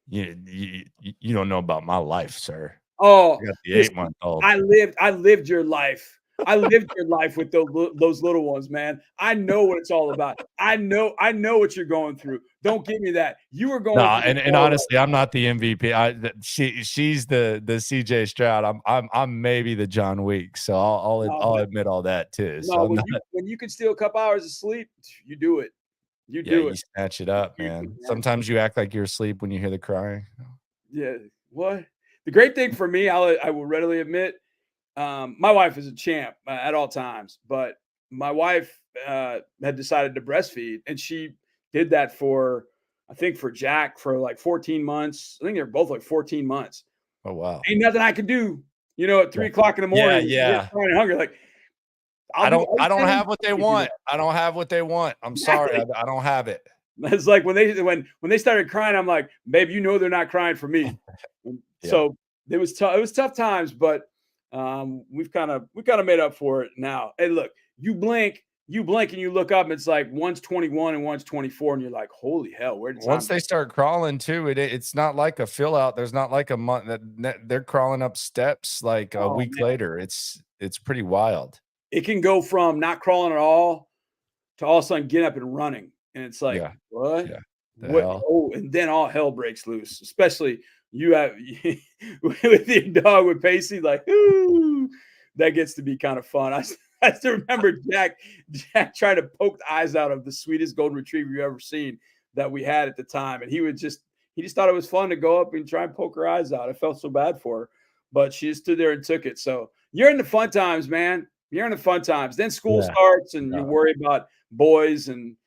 You don't know about my life, sir. Oh, I got the 8-month-old. I lived your life. I lived your life with those little ones, man. I know what it's all about. I know what you're going through. Don't give me that. You were going. And honestly, I'm not the MVP. She's the CJ Stroud. I'm maybe the John Weeks. So I'll admit all that too. So when you can steal a couple hours of sleep, you do it. You snatch it up, man. Sometimes you act like you're asleep when you hear the crying. Yeah. What? The great thing for me, I will readily admit, my wife is a champ at all times, but my wife had decided to breastfeed, and she did that for Jack for like 14 months. I think they're both like 14 months. Oh, wow. Ain't nothing I could do, at 3 o'clock in the morning. Yeah. Hungry. Like, I don't have what they want. I don't have what they want. I'm sorry. I don't have it. It's like when they started crying, I'm like, babe, they're not crying for me. So it was tough. It was tough times, but we've kind of made up for it now. Hey, look, you blink and you look up, and it's like one's 21 and one's 24, and you're like, holy hell, where did once they start crawling too, it's not like a fill out. There's not like a month that they're crawling up steps like a week later. It's pretty wild. It can go from not crawling at all to all of a sudden getting up and running. And it's like, what? Yeah. What? Oh, and then all hell breaks loose, especially you have with your dog with Pacey, like, ooh, that gets to be kind of fun. I still remember Jack trying to poke the eyes out of the sweetest golden retriever you ever seen that we had at the time. And he just thought it was fun to go up and try and poke her eyes out. I felt so bad for her, but she just stood there and took it. So you're in the fun times, man. You're in the fun times. Then school starts and you worry about boys and,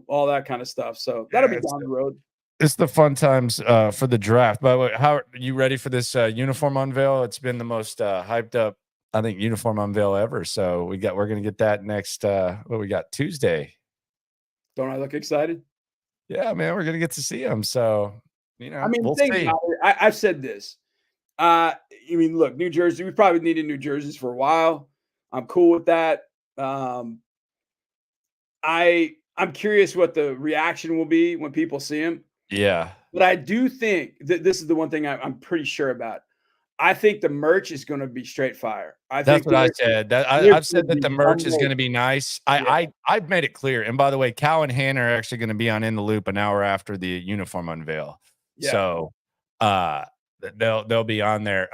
all that kind of stuff. So that'll be down the road. It's the fun times for the draft. By the way, how are you ready for this uniform unveil? It's been the most hyped up, I think, uniform unveil ever. So we're going to get that next, we got Tuesday. Don't I look excited? Yeah, man, we're going to get to see them. So, we'll see. I've said this. Look, New Jersey, we probably needed New Jerseys for a while. I'm cool with that. I'm curious what the reaction will be when people see him. Yeah. But I do think that this is the one thing I'm pretty sure about. I think the merch is going to be straight fire. That's what I said. I've said that the merch is going to be nice. I've made it clear. And by the way, Cal and Hannah are actually going to be on In the Loop an hour after the uniform unveil. Yeah. So they'll be on there.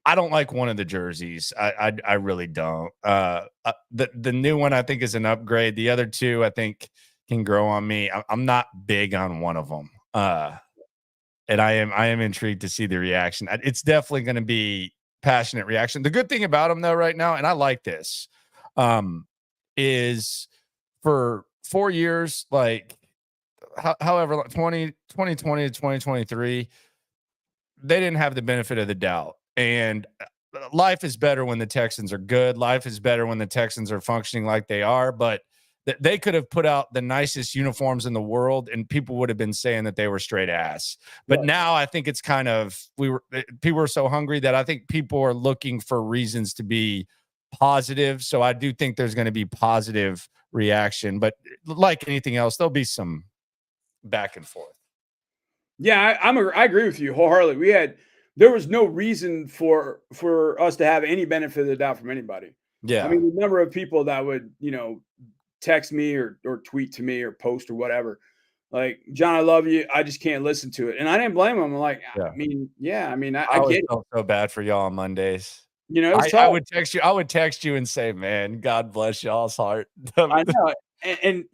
I don't like one of the jerseys. I really don't. The new one I think is an upgrade. The other two I think can grow on me. I'm not big on one of them. And I am intrigued to see the reaction. It's definitely going to be passionate reaction. The good thing about them though right now, and I like this, is for 4 years, like however 2020 to 2023, they didn't have the benefit of the doubt. And life is better when the Texans are good. Life is better when the Texans are functioning like they are, but they could have put out the nicest uniforms in the world and people would have been saying that they were straight ass. But Right. now I think it's kind of, people are so hungry that I think people are looking for reasons to be positive. So I do think there's going to be positive reaction, but like anything else, there'll be some back and forth. Yeah, I agree with you wholeheartedly. There was no reason for us to have any benefit of the doubt from anybody. Yeah. I mean, the number of people that would, text me or tweet to me or post or whatever, like, John, I love you, I just can't listen to it. And I didn't blame them. I'm like, Yeah. I always get it. felt so bad for y'all on Mondays. It was I tough. would text you and say, man, God bless y'all's heart. I know. And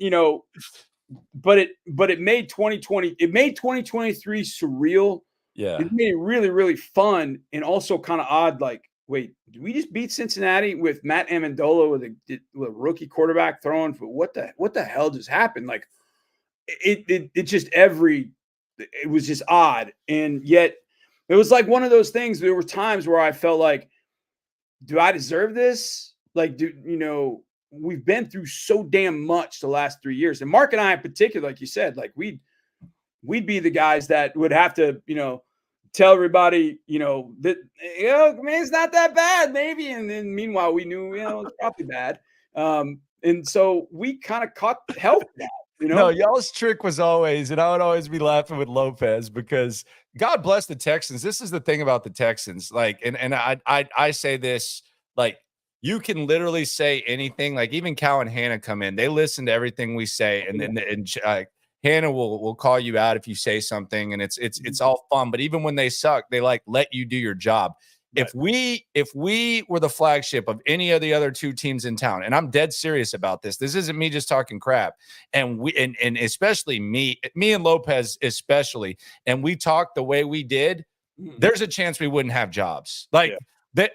but it made 2023 surreal. Yeah. It made it really, really fun and also kind of odd. Like, wait, did we just beat Cincinnati with Matt Amendola with a rookie quarterback throwing for what the hell just happened? Like, it was just odd. And yet it was like one of those things. There were times where I felt like, do I deserve this? Like, we've been through so damn much the last 3 years. And Mark and I in particular, like you said, like we'd be the guys that would have to, tell everybody, that, man, it's not that bad, maybe. And then meanwhile, we knew, it's probably bad. And so we kind of caught hell for that, No, y'all's trick was always, and I would always be laughing with Lopez because God bless the Texans. This is the thing about the Texans. Like, and I say this, like, you can literally say anything. Like, even Cal and Hannah come in, they listen to everything we say, and then Hannah will call you out if you say something, and it's all fun. But even when they suck, they like let you do your job. Right. If we were the flagship of any of the other two teams in town, and I'm dead serious about this, this isn't me just talking crap, and especially me and Lopez especially, and we talked the way we did, there's a chance we wouldn't have jobs. Like, yeah. We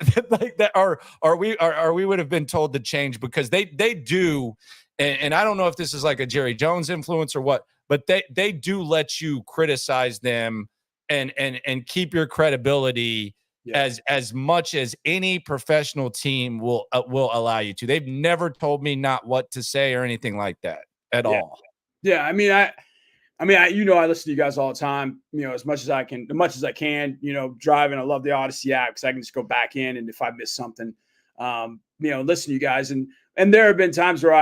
would have been told to change because they do, and I don't know if this is like a Jerry Jones influence or what, but they do let you criticize them and keep your credibility. Yeah. As much as any professional team will allow you to. They've never told me not what to say or anything like that at all. Yeah, I mean, I listen to you guys all the time. As much as I can. Driving. I love the Odyssey app because I can just go back in, and if I miss something, listen to you guys. And there have been times where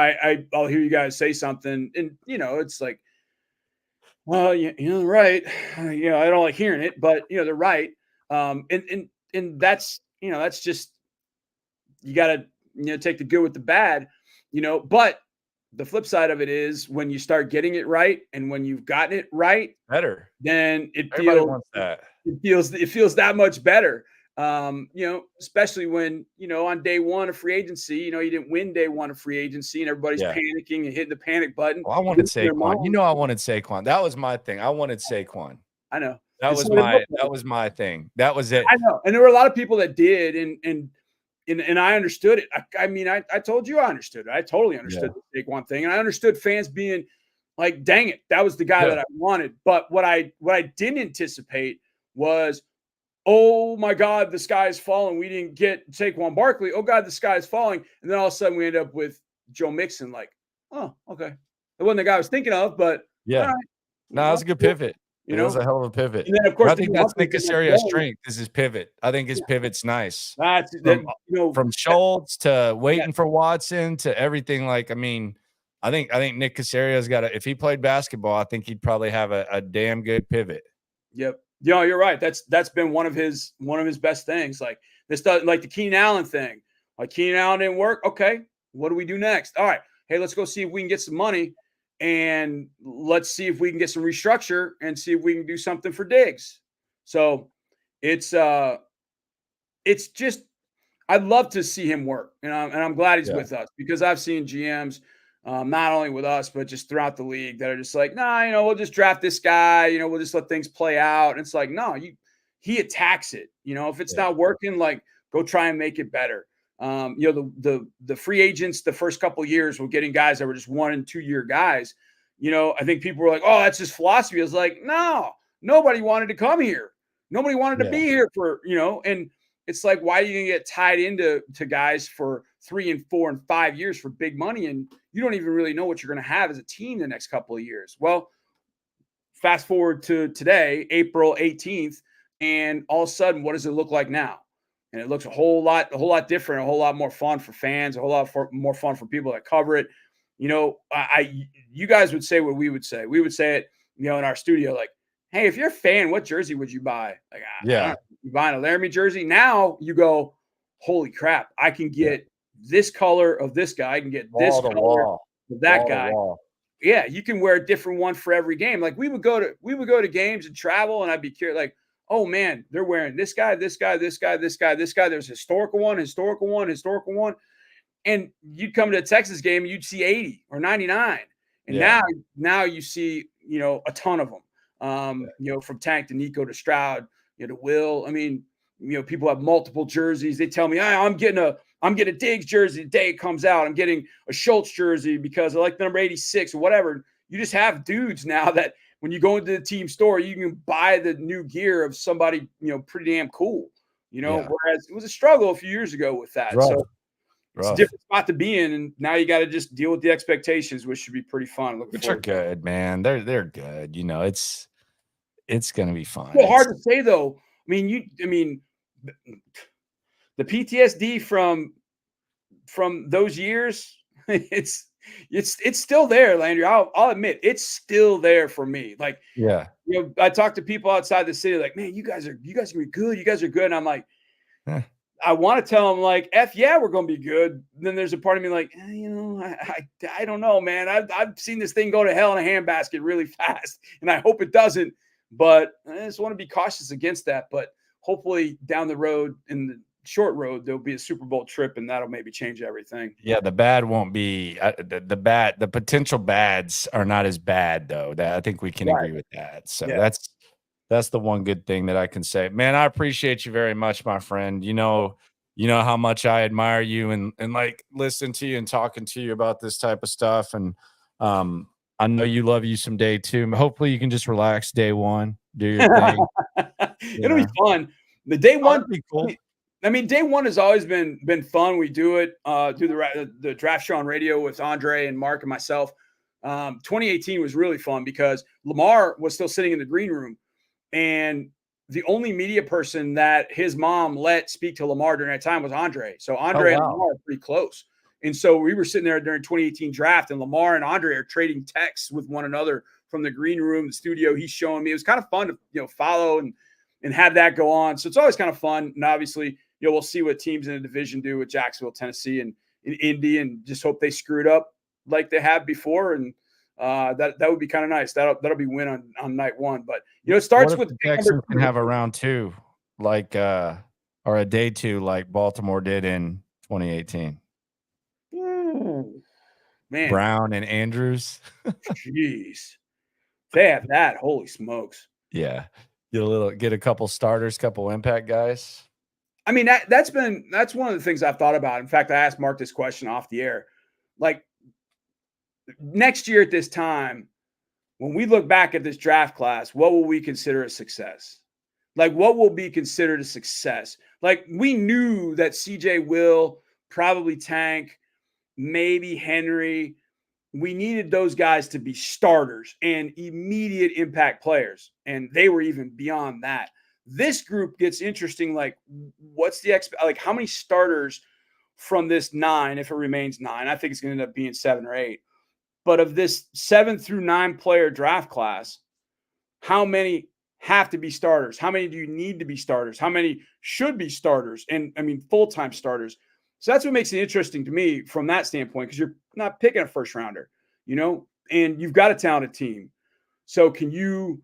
I'll hear you guys say something, and it's like, well, right. I don't like hearing it, but they're right. And that's, that's just, you got to, take the good with the bad, but the flip side of it is when you start getting it right. And when you've gotten it right, better, then everybody wants that. It feels that much better. Especially when, on day one of free agency, you didn't win day one of free agency and everybody's panicking and hitting the panic button. Well, I wanted Saquon. I wanted Saquon. That was my thing. I wanted Saquon. I know. That was my thing. That was it. I know. And there were a lot of people that did, and I understood it. I told you I understood it. I totally understood the Saquon thing. And I understood fans being like, dang it, that was the guy that I wanted. But what I didn't anticipate was, oh my God, the sky is falling. We didn't get Saquon Barkley. Oh God, the sky is falling. And then all of a sudden we end up with Joe Mixon. Like, oh, okay. It wasn't the guy I was thinking of, but yeah. All right. No, that was a good pivot. It was a hell of a pivot. And then, of course, I think that's Nick Casario's strength is his pivot. I think his pivot's nice. That's from Schultz to waiting for Watson to everything. Like, I think Nick Casario's got if he played basketball, I think he'd probably have a damn good pivot. Yep. Yeah, you're right. That's been one of his best things. Like this does, like the Keenan Allen thing. Like Keenan Allen didn't work. Okay, what do we do next? All right, hey, let's go see if we can get some money, and let's see if we can get some restructure and see if we can do something for Diggs. So it's just I'd love to see him work, and I'm glad he's with us because I've seen GMs not only with us, but just throughout the league that are just like, nah, we'll just draft this guy, we'll just let things play out. And it's like, no, he attacks it. If it's not working, like go try and make it better. The free agents, the first couple of years were getting guys that were just 1 and 2 year guys. I think people were like, oh, that's his philosophy. I was like, no, nobody wanted to come here. Nobody wanted to be here for, and it's like, why are you going to get tied into guys for 3 and 4 and 5 years for big money? And you don't even really know what you're going to have as a team the next couple of years. Well, fast forward to today, April 18th, and all of a sudden, what does it look like now? And it looks a whole lot different, a whole lot more fun for fans, a whole lot more fun for people that cover it. You guys would say what we would say. We would say it, in our studio, like, hey, if you're a fan, what jersey would you buy? Like, you buying a Laramie jersey? Now you go, holy crap, I can get this color of this guy. I can get this color of that guy. Yeah, you can wear a different one for every game. Like we would go to games and travel, and I'd be curious, like, oh man, they're wearing this guy, this guy, this guy, this guy, this guy. There's historical one. And you'd come to a Texas game and you'd see 80 or 99. And now you see, a ton of them. From Tank to Nico to Stroud, to Will. I mean, people have multiple jerseys. They tell me, I'm getting a Diggs jersey the day it comes out. I'm getting a Schultz jersey because I like the number 86 or whatever. You just have dudes now that when you go into the team store, you can buy the new gear of somebody, pretty damn cool, whereas it was a struggle a few years ago with that. Rough. So it's a different spot to be in. And now you got to just deal with the expectations, which should be pretty fun. Which are good, man. They're good. It's going to be fun. Well, hard to say though. I mean, the PTSD from those years, it's still there, Landry. I'll admit it's still there for me. Like, I talk to people outside the city, like, man, you guys are gonna be good. You guys are good. And I'm like, I want to tell them like, we're gonna be good. And then there's a part of me like, I don't know, man. I've seen this thing go to hell in a handbasket really fast, and I hope it doesn't. But I just want to be cautious against that. But hopefully down the road, in the short road, there'll be a Super Bowl trip, and that'll maybe change everything. Yeah, the bad won't be the potential bads are not as bad though. That I think we can agree with that. So that's the one good thing that I can say. Man, I appreciate you very much, my friend. You know how much I admire you and like listen to you and talking to you about this type of stuff. And I know you love you some day two. Hopefully you can just relax day one, do your thing. It'll be fun. The day one be cool. I mean, day one has always been fun. We do it, do the draft show on radio with Andre and Mark and myself. 2018 was really fun because Lamar was still sitting in the green room, and the only media person that his mom let speak to Lamar during that time was Andre. So Andre and Lamar are pretty close. And so we were sitting there during 2018 draft, and Lamar and Andre are trading texts with one another from the green room, the studio. He's showing me. It was kind of fun to follow and have that go on. So it's always kind of fun. And obviously, we'll see what teams in the division do with Jacksonville, Tennessee, and in Indy, and just hope they screw it up like they have before. And that would be kind of nice. That'll be win on night one. But it starts with the Texans can have a round two, like or a day two, like Baltimore did in 2018. Man, Brown and Andrews. Jeez, they have that. Holy smokes! Yeah, get a couple starters, couple impact guys. I mean, that's one of the things I've thought about. In fact, I asked Mark this question off the air. Like, next year at this time, when we look back at this draft class, what will we consider a success? Like, what will be considered a success? Like, we knew that CJ Will, probably Tank, maybe Henry. We needed those guys to be starters and immediate impact players. And they were even beyond that. This group gets interesting. Like, what's the how many starters from this 9, if it remains 9? I think it's going to end up being 7 or 8. But of this 7 through 9 player draft class, how many have to be starters? How many do you need to be starters? How many should be starters? And I mean, full-time starters. So that's what makes it interesting to me from that standpoint, because you're not picking a first rounder, and you've got a talented team. So can you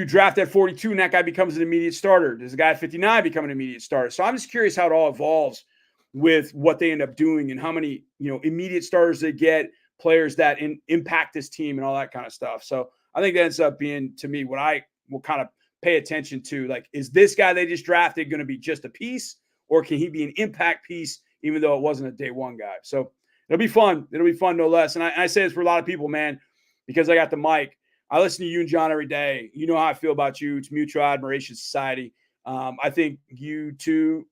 draft at 42 and that guy becomes an immediate starter? Does the guy at 59 become an immediate starter? So I'm just curious how it all evolves with what they end up doing and how many, immediate starters they get, players that impact this team and all that kind of stuff. So I think that ends up being, to me, what I will kind of pay attention to. Like, is this guy they just drafted going to be just a piece, or can he be an impact piece, even though it wasn't a day one guy? So it'll be fun. It'll be fun, no less. And I say this for a lot of people, man, because I got the mic. I listen to you and John every day. You know how I feel about you. It's Mutual Admiration Society. I think you two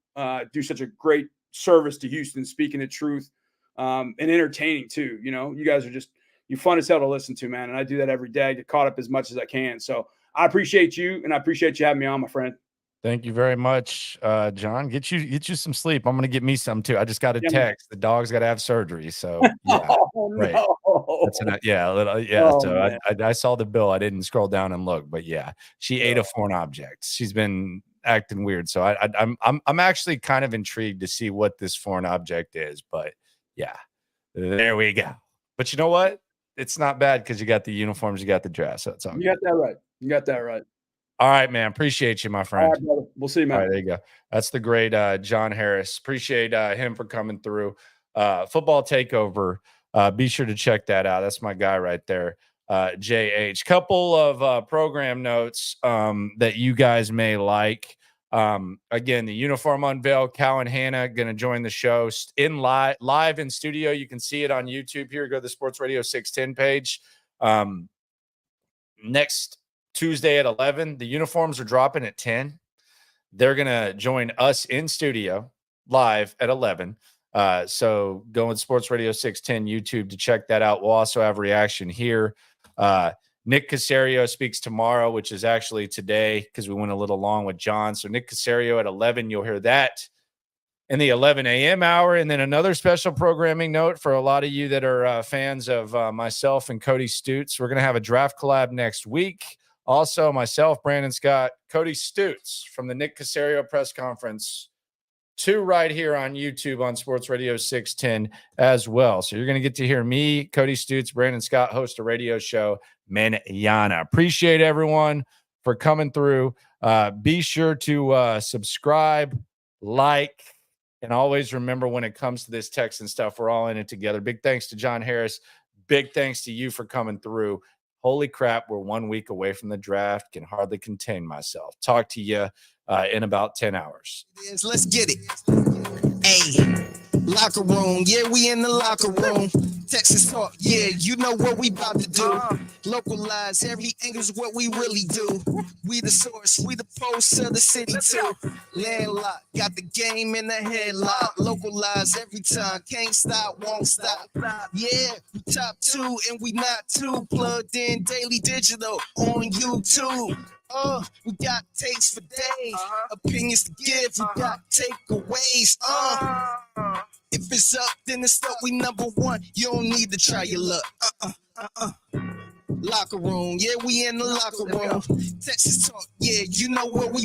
do such a great service to Houston, speaking the truth, and entertaining too. You know, you guys are just, you're fun as hell to listen to, man. And I do that every day. I get caught up as much as I can. So I appreciate you, and I appreciate you having me on, my friend. Thank you very much, John. Get you some sleep. I'm gonna get me some too. I just got a text. The dog's got to have surgery. So yeah, right. No. That's yeah. Oh, so I saw the bill. I didn't scroll down and look, but yeah, she ate a foreign object. She's been acting weird. So I'm actually kind of intrigued to see what this foreign object is. But yeah, there we go. But you know what? It's not bad because you got the uniforms, you got the dress. So it's all you got that right. You got that right. All right, man. Appreciate you, my friend. All right, brother. We'll see you, man. All right, there you go. That's the great John Harris. Appreciate him for coming through. Football Takeover. Be sure to check that out. That's my guy right there, JH. Couple of program notes that you guys may like. Again, the uniform unveil. Cal and Hannah going to join the show in live in studio. You can see it on YouTube here. Go to the Sports Radio 610 page. Next Tuesday at 11. The uniforms are dropping at 10. They're going to join us in studio live at 11. So go with Sports Radio 610 YouTube to check that out. We'll also have reaction here. Nick Caserio speaks tomorrow, which is actually today because we went a little long with John. So Nick Caserio at 11, you'll hear that in the 11 a.m. hour. And then another special programming note for a lot of you that are fans of myself and Cody Stutes. We're going to have a draft collab next week. Also, myself, Brandon Scott, Cody Stutes from the Nick Caserio press conference, 2 right here on YouTube on Sports Radio 610 as well. So you're going to get to hear me, Cody Stutes, Brandon Scott host a radio show, Manana. Appreciate everyone for coming through. Be sure to subscribe, like, and always remember when it comes to this Texan stuff, we're all in it together. Big thanks to John Harris. Big thanks to you for coming through. Holy crap, we're 1 week away from the draft. Can hardly contain myself. Talk to you in about 10 hours. Let's get it. Hey, locker room. Yeah, we in the locker room. Texas talk. Yeah, you know what we about to do. Localize every angle's what we really do. We the source. We the pulse of the city too. Landlocked. Got the game in the headlock. Localize every time. Can't stop, won't stop. Yeah, we top 2 and we not 2. Plugged in daily digital on YouTube. We got takes for days, opinions to give, we got takeaways. If it's up, then it's up, we number 1. You don't need to try your luck. Locker room, yeah, we in the locker room. Texas talk, yeah, you know what we